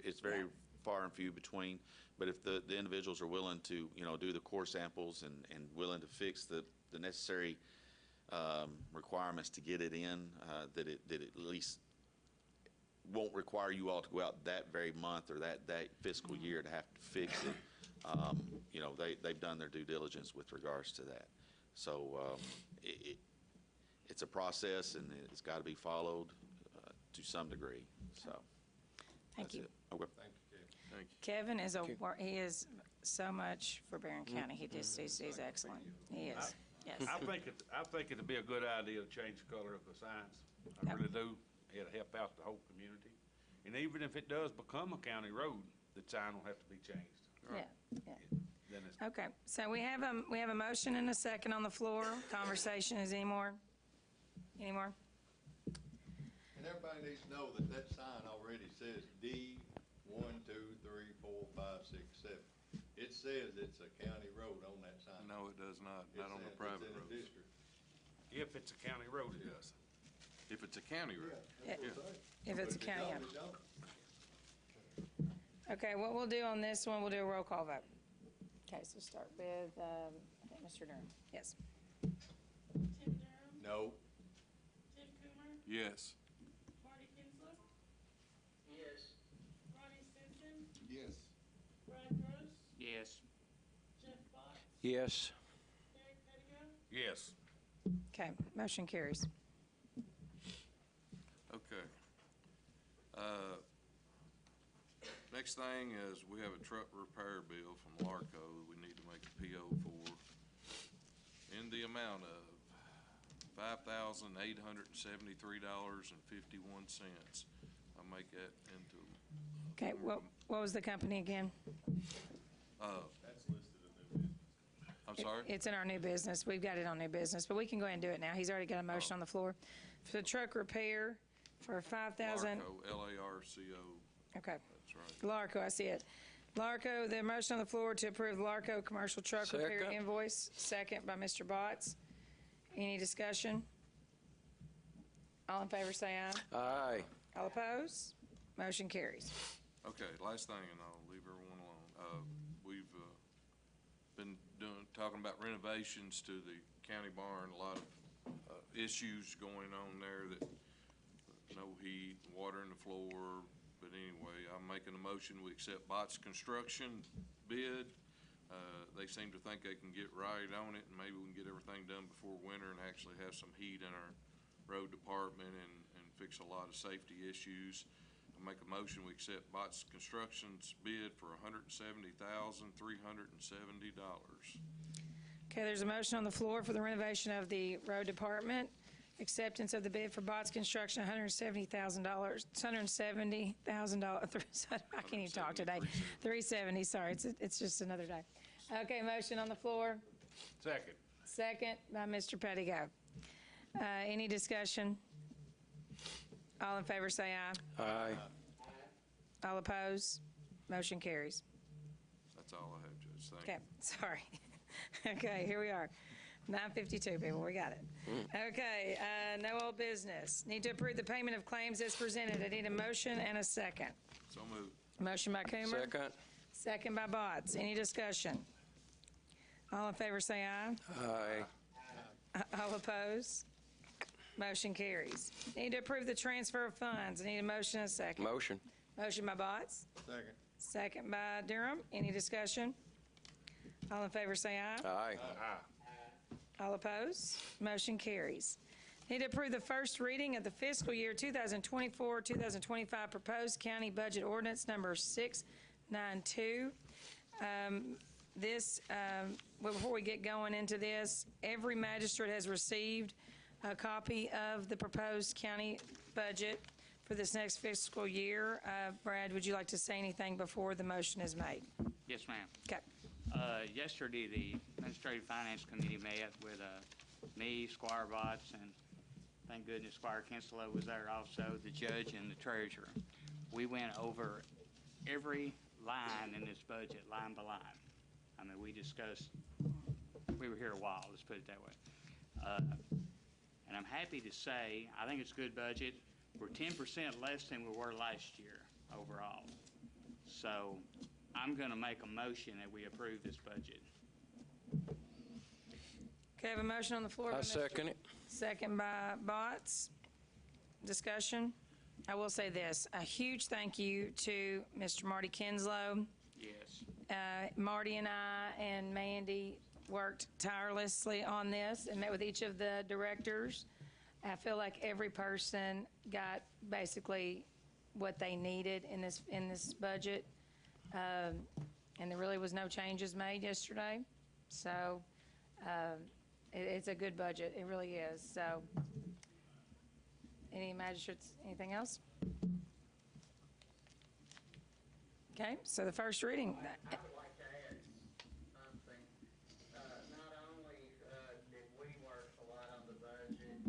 far and few between. But if the individuals are willing to, do the core samples and willing to fix the necessary requirements to get it in, that it at least won't require you all to go out that very month or that fiscal year to have to fix it. They've done their due diligence with regards to that. So it's a process, and it's got to be followed to some degree. So thank you. Okay. Thank you, Kevin. Kevin is he is so much for Barren County. He's excellent. He is. Yes. I think it'd be a good idea to change the color of the signs. I really do. It'll help out the whole community. And even if it does become a county road, the sign will have to be changed. Right? Yeah. Okay. So we have a motion and a second on the floor. Conversation is any more? Any more? And everybody needs to know that sign already says D 1, 2, 3, 4, 5, 6, 7. It says it's a county road on that sign. No, it does not. Not on the private roads. It's in a district. If it's a county road, it does. If it's a county road. If it's a county. Okay, what we'll do on this one, we'll do a roll call vote. Okay, so start with, I think Mr. Durham. Yes. Tim Durham, No. Tim Coomer, Yes. Marty Kinsler, Yes. Ronnie Simpson, Yes. Brad Gross, Yes. Jeff Bott, Yes. Derek Pettigo, Yes. Okay, motion carries. Okay. Next thing is we have a truck repair bill from Larco we need to make a PO for in the amount of $5,873.51. I'll make that into. Okay, what was the company again? That's listed in new business. I'm sorry? It's in our new business. We've got it on new business, but we can go ahead and do it now. He's already got a motion on the floor. For the truck repair for 5,000. Larco, L-A-R-C-O. Okay. That's right. Larco, I see it. Larco, the motion on the floor to approve Larco commercial truck repair Second. invoice. Second by Mr. Botts. Any discussion? All in favor say aye. Aye. All opposed? Motion carries. Okay, last thing, and I'll leave everyone alone. We've been talking about renovations to the county barn. A lot of issues going on there that no heat, water in the floor. But anyway, I'm making a motion. We accept Bott's construction bid. They seem to think they can get right on it, and maybe we can get everything done before winter and actually have some heat in our road department and fix a lot of safety issues. I make a motion. We accept Bott's Construction's bid for $170,370. Okay, there's a motion on the floor for the renovation of the road department. Acceptance of the bid for Bott's Construction, $170,000. $170,000. I can't even talk today. $370. Sorry, it's just another day. Okay, motion on the floor. Second. Second by Mr. Pettigo. Any discussion? All in favor say aye. Aye. All opposed? Motion carries. That's all I have, Judge. Thank Okay, sorry. Okay, here we are. 9:52, people, we got it. Okay, no old business. Need to approve the payment of claims as presented. I need a motion and a second. So moved. Motion by Coomer. Second. Second by Botts. Any discussion? All in favor say aye. Aye. All opposed? Motion carries. Need to approve the transfer of funds. I need a motion and a second. Motion. Motion by Botts, Second. second by Durham. Any discussion? All in favor say aye. Aye. All opposed? Motion carries. Need to approve the first reading of the fiscal year 2024-2025 proposed county budget ordinance number 692. Before we get going into this, every magistrate has received a copy of the proposed county budget for this next fiscal year. Brad, would you like to say anything before the motion is made? Yes, ma'am. Okay. Yesterday, the Administrative Finance Committee met with me, Squire Botts, and thank goodness Squire Kinslow was there also, the judge and the treasurer. We went over every line in this budget, line by line. I mean, we discussed, we were here a while, let's put it that way. And I'm happy to say, I think it's a good budget. We're 10% less than we were last year overall. So I'm going to make a motion that we approve this budget. Okay, I have a motion on the floor. by I Mr. second it. Second by Botts. Discussion. I will say this, a huge thank you to Mr. Marty Kinslow. Yes. Marty and I and Mandy worked tirelessly on this and met with each of the directors. I feel like every person got basically what they needed in this budget. And there really was no changes made yesterday. So it's a good budget. It really is. So any magistrates, anything else? Okay, so the first reading. I would like to add something. Not only did we work a lot on the budget,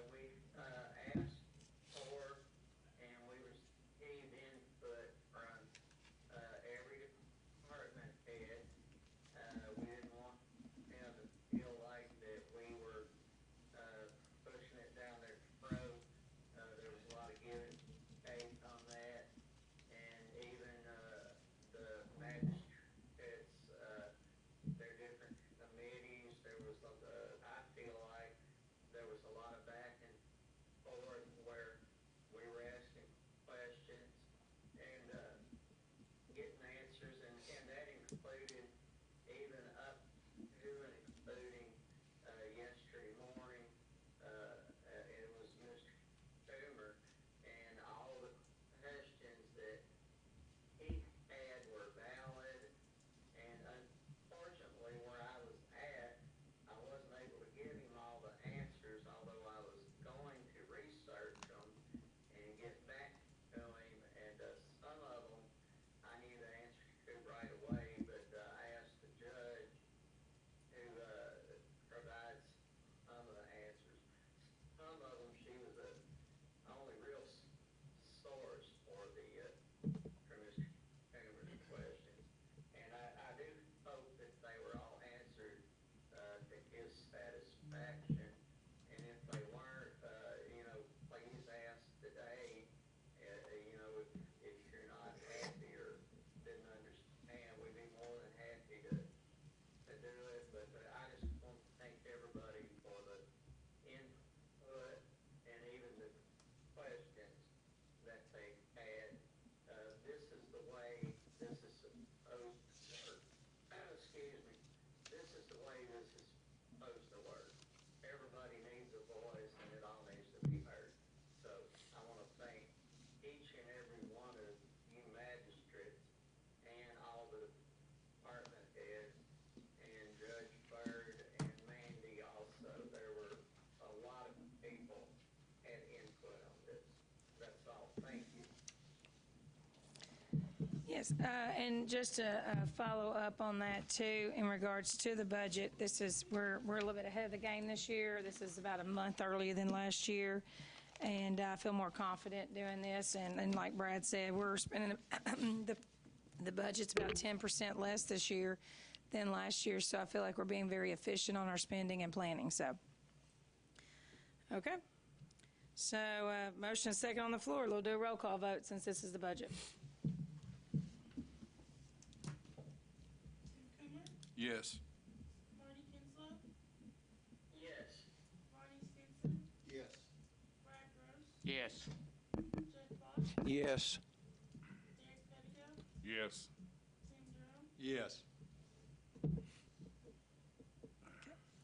we asked for and we received input from every department head. We didn't want them to feel like that we were pushing it down their throat. There was a lot of give and take on that. And even the magistrates, their different committees, there was, I feel like there was a lot of back and forth where we were asking questions and getting answers, and that included even up to and including yesterday morning, it was Mr. Coomer, and all the questions that he had were valid, and unfortunately, where I was at, I wasn't able to give him all the answers, although I was going to research them and get back to him, and some of them I knew the answer to right away, but I asked the judge who provides some of the answers. Some of them, she was the only real source for Mr. Coomer's questions. And I do hope that they were all answered to his satisfaction. And if they weren't, please ask today, if you're not happy or didn't understand, we'd be more than happy to do it. But I just want to thank everybody for the input and even the questions that they had. This is the way this is supposed to work. Excuse me. This is the way this is supposed to work. Everybody needs a voice and it all needs to be heard. So I want to thank each and every one of you magistrates and all the department heads and Judge Bird and Mandy also. There were a lot of people had input on this. That's all. Thank you. Yes, and just to follow up on that too, in regards to the budget, we're a little bit ahead of the game this year. This is about a month earlier than last year, and I feel more confident doing this. And like Brad said, we're spending the budget's about 10% less this year than last year, so I feel like we're being very efficient on our spending and planning. So, okay. So, motion and second on the floor. We'll do a roll call vote since this is the budget. Tim Coomer, Yes. Marty Kinslow, Yes. Ronnie Stinson, Yes. Yes. Jeff Bott, Yes. Derek Pettigrew, Yes. Tim Durham, Yes.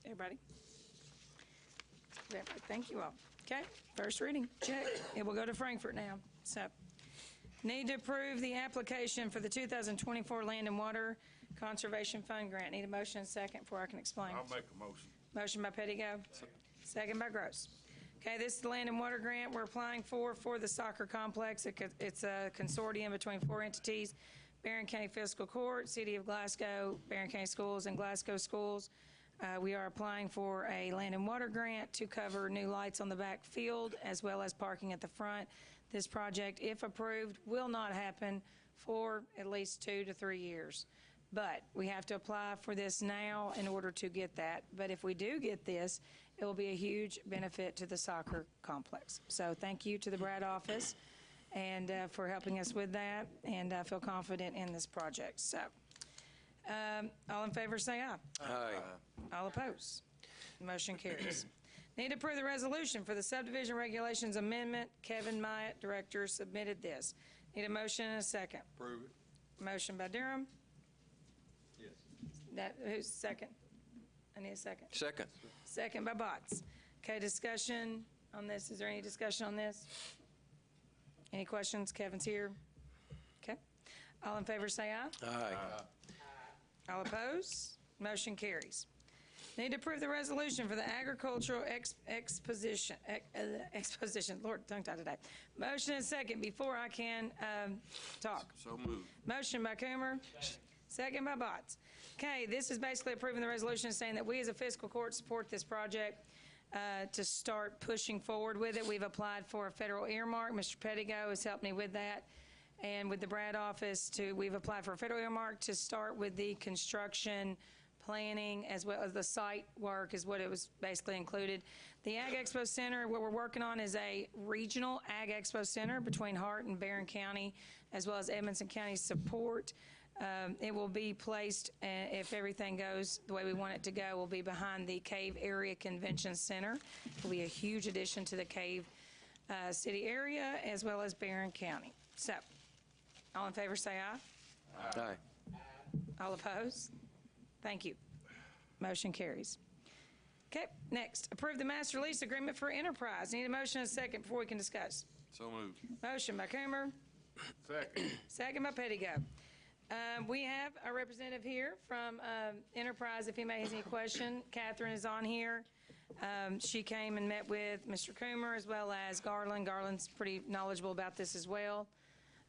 Everybody? Thank you all. Okay, first reading, check. It will go to Frankfurt now. So, need to approve the application for the 2024 Land and Water Conservation Fund Grant. Need a motion and second before I can explain. I'll make a motion. Motion by Pettigrew, second by Gross. Okay, this is the Land and Water Grant we're applying for the soccer complex. It's a consortium between 4 entities, Barren County Fiscal Court, City of Glasgow, Barren County Schools, and Glasgow Schools. We are applying for a land and water grant to cover new lights on the back field as well as parking at the front. This project, if approved, will not happen for at least 2 to 3 years. But we have to apply for this now in order to get that. But if we do get this, it will be a huge benefit to the soccer complex. So thank you to the Brad office and for helping us with that, and I feel confident in this project. So, all in favor say aye. Aye. All opposed? The motion carries. Need to approve the resolution for the subdivision regulations amendment. Kevin Myatt, Director, submitted this. Need a motion and a second. Approve it. Motion by Durham. Yes. Who's second? I need a second. Second. Second by Botts. Okay, discussion on this. Is there any discussion on this? Any questions? Kevin's here. Okay. All in favor say aye. Aye. All opposed? Motion carries. Need to approve the resolution for the agricultural exposition, Lord, tongue-tied today. Motion and second before I can talk. So moved. Motion by Coomer, second by Botts. Okay, this is basically approving the resolution saying that we as a fiscal court support this project to start pushing forward with it. We've applied for a federal earmark. Mr. Pettigrew has helped me with that. And with the Brad office, we've applied for a federal earmark to start with the construction planning as well as the site work is what it was basically included. The Ag Expo Center, what we're working on is a regional Ag Expo Center between Hart and Barren County, as well as Edmonson County support. It will be placed, if everything goes the way we want it to go, will be behind the Cave Area Convention Center. It will be a huge addition to the Cave City area as well as Barren County. So, all in favor say aye. Aye. All opposed? Thank you. Motion carries. Okay, next, approve the master lease agreement for Enterprise. Need a motion and a second before we can discuss. So moved. Motion by Coomer, Second. second by Pettigrew. We have a representative here from Enterprise. If anybody has any question, Catherine is on here. She came and met with Mr. Coomer as well as Garland. Garland's pretty knowledgeable about this as well.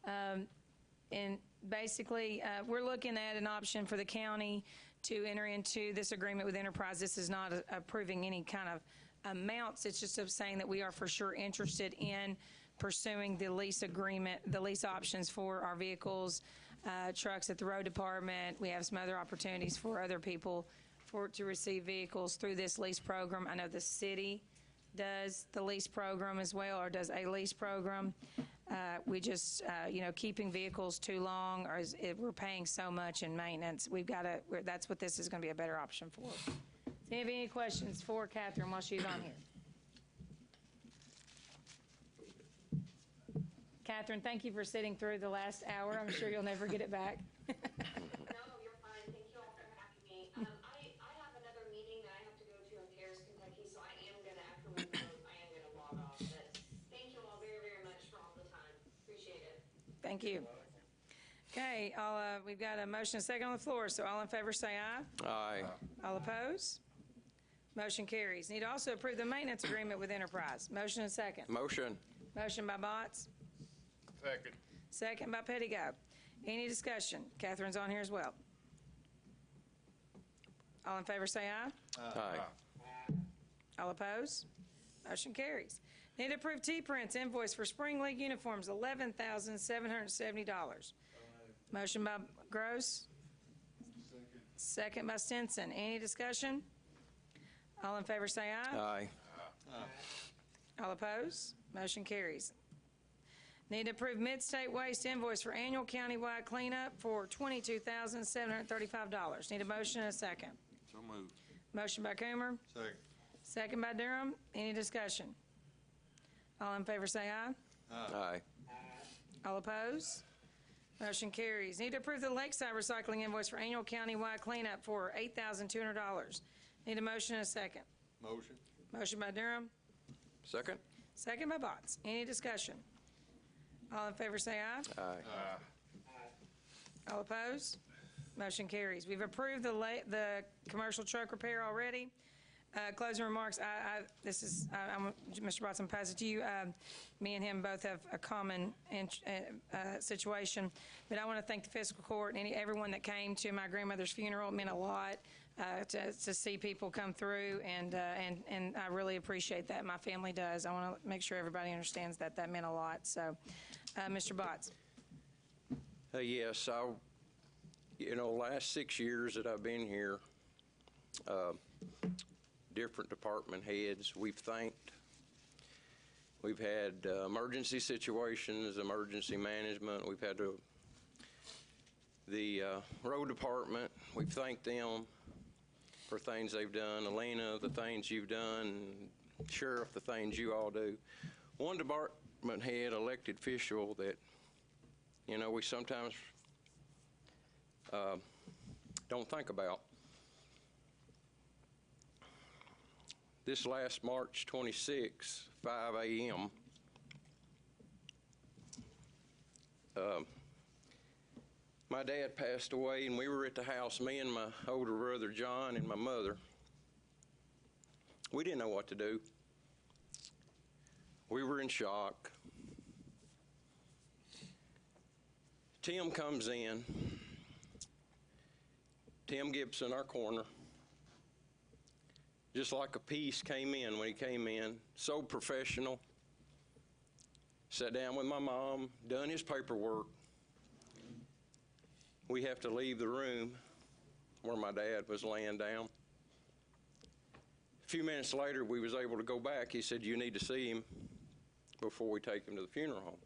And basically, we're looking at an option for the county to enter into this agreement with Enterprise. This is not approving any kind of amounts. It's just saying that we are for sure interested in pursuing the lease agreement, the lease options for our vehicles, trucks at the road department. We have some other opportunities for other people to receive vehicles through this lease program. I know the city does the lease program as well, or does a lease program. We just, keeping vehicles too long, or we're paying so much in maintenance. That's what this is going to be a better option for. Do you have any questions for Catherine while she's on here? Catherine, thank you for sitting through the last hour. I'm sure you'll never get it back. No, you're fine. Thank you all for having me. I have another meeting that I have to go to in Paris, Kentucky, so I am going to, after we vote, I am going to log off. But thank you all very, very much for all the time. Appreciate it. Thank you. Okay, we've got a motion and a second on the floor, so all in favor say aye. Aye. All opposed? Motion carries. Need to also approve the maintenance agreement with Enterprise. Motion and second. Motion. Motion by Botts. Second. Second by Pettigrew. Any discussion? Catherine's on here as well. All in favor say aye. Aye. All opposed? Motion carries. Need to approve T-Prints invoice for Spring League uniforms, $11,770. Motion by Gross. Second by Stinson. Any discussion? All in favor say aye. Aye. All opposed? Motion carries. Need to approve Mid-State Waste invoice for annual countywide cleanup for $22,735. Need a motion and a second. So moved. Motion by Coomer. Second. Second by Durham. Any discussion? All in favor say aye. Aye. All opposed? Motion carries. Need to approve the Lakeside Recycling invoice for annual countywide cleanup for $8,200. Need a motion and a second. Motion. Motion by Durham, Second? second by Botts. Any discussion? All in favor say aye. Aye. All opposed? Motion carries. We've approved the commercial truck repair already. Closing remarks, Mr. Botts, I'm passing it to you. Me and him both have a common situation, but I want to thank the fiscal court and everyone that came to my grandmother's funeral. It meant a lot to see people come through, and I really appreciate that. My family does. I want to make sure everybody understands that meant a lot. So, Mr. Botts. Yes, last 6 years that I've been here, different department heads we've thanked. We've had emergency situations, emergency management. We've had the road department. We've thanked them for things they've done. Elena, the things you've done. Sheriff, the things you all do. One department head, elected official that, we sometimes don't think about. This last March 26, 5 a.m., my dad passed away, and we were at the house, me and my older brother John and my mother. We didn't know what to do. We were in shock. Tim comes in. Tim Gibson, our coroner, just like a piece came in when he came in, so professional. Sat down with my mom, done his paperwork. We have to leave the room where my dad was laying down. A few minutes later, we was able to go back. He said, you need to see him before we take him to the funeral home.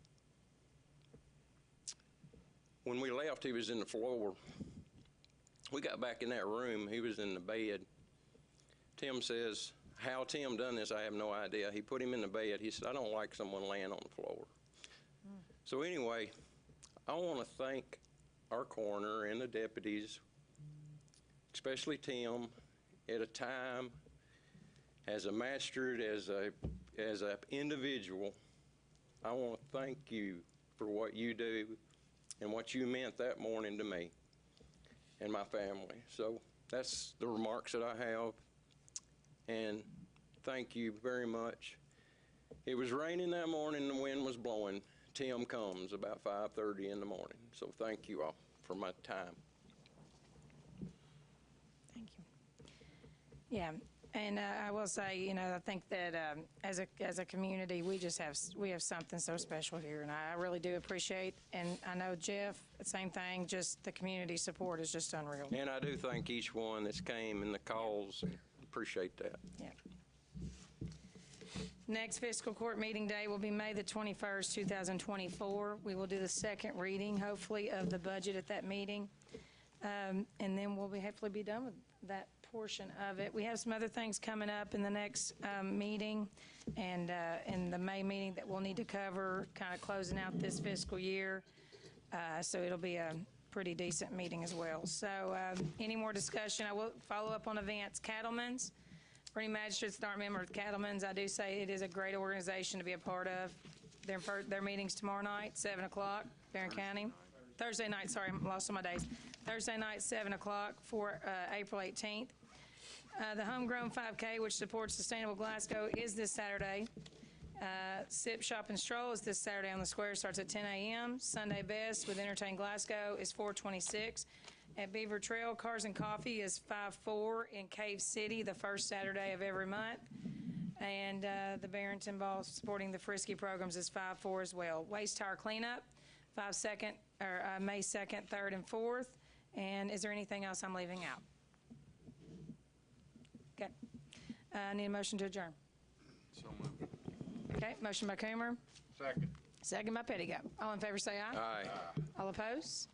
When we left, he was in the floor. We got back in that room. He was in the bed. Tim says, how Tim done this, I have no idea. He put him in the bed. He said, I don't like someone laying on the floor. So anyway, I want to thank our coroner and the deputies, especially Tim, at a time as a magistrate, as an individual. I want to thank you for what you do and what you meant that morning to me and my family. So that's the remarks that I have. And thank you very much. It was raining that morning, the wind was blowing. Tim comes about 5:30 in the morning. So thank you all for my time. Thank you. Yeah, and I will say, I think that as a community, we have something so special here, and I really do appreciate. And I know Jeff, same thing. Just the community support is just unreal. And I do thank each one that's came and the calls. Appreciate that. Yeah. Next fiscal court meeting day will be May the 21st, 2024. We will do the second reading, hopefully, of the budget at that meeting. And then we'll hopefully be done with that portion of it. We have some other things coming up in the next meeting and in the May meeting that we'll need to cover, kind of closing out this fiscal year. So it'll be a pretty decent meeting as well. So any more discussion? I will follow up on events. Cattlemen's. For any magistrates that aren't members of Cattlemen's, I do say it is a great organization to be a part of. Their meetings tomorrow night, 7 o'clock, Barren County. Thursday night, sorry, I'm lost on my days. Thursday night, 7 o'clock for April 18th. The Homegrown 5K, which supports Sustainable Glasgow, is this Saturday. Sip, Shop, and Stroll is this Saturday on the square, starts at 10 a.m. Sunday Best with Entertain Glasgow is 4/26. At Beaver Trail, Cars and Coffee is 5/4 in Cave City, the first Saturday of every month. And the Barrington Ball supporting the Frisky programs is 5/4 as well. Waste Tower Cleanup, May 2nd, 3rd, and 4th. And is there anything else I'm leaving out? Okay. I need a motion to adjourn. So moved. Okay, motion by Coomer. Second. Second by Pettigott. All in favor say aye. Aye. All opposed?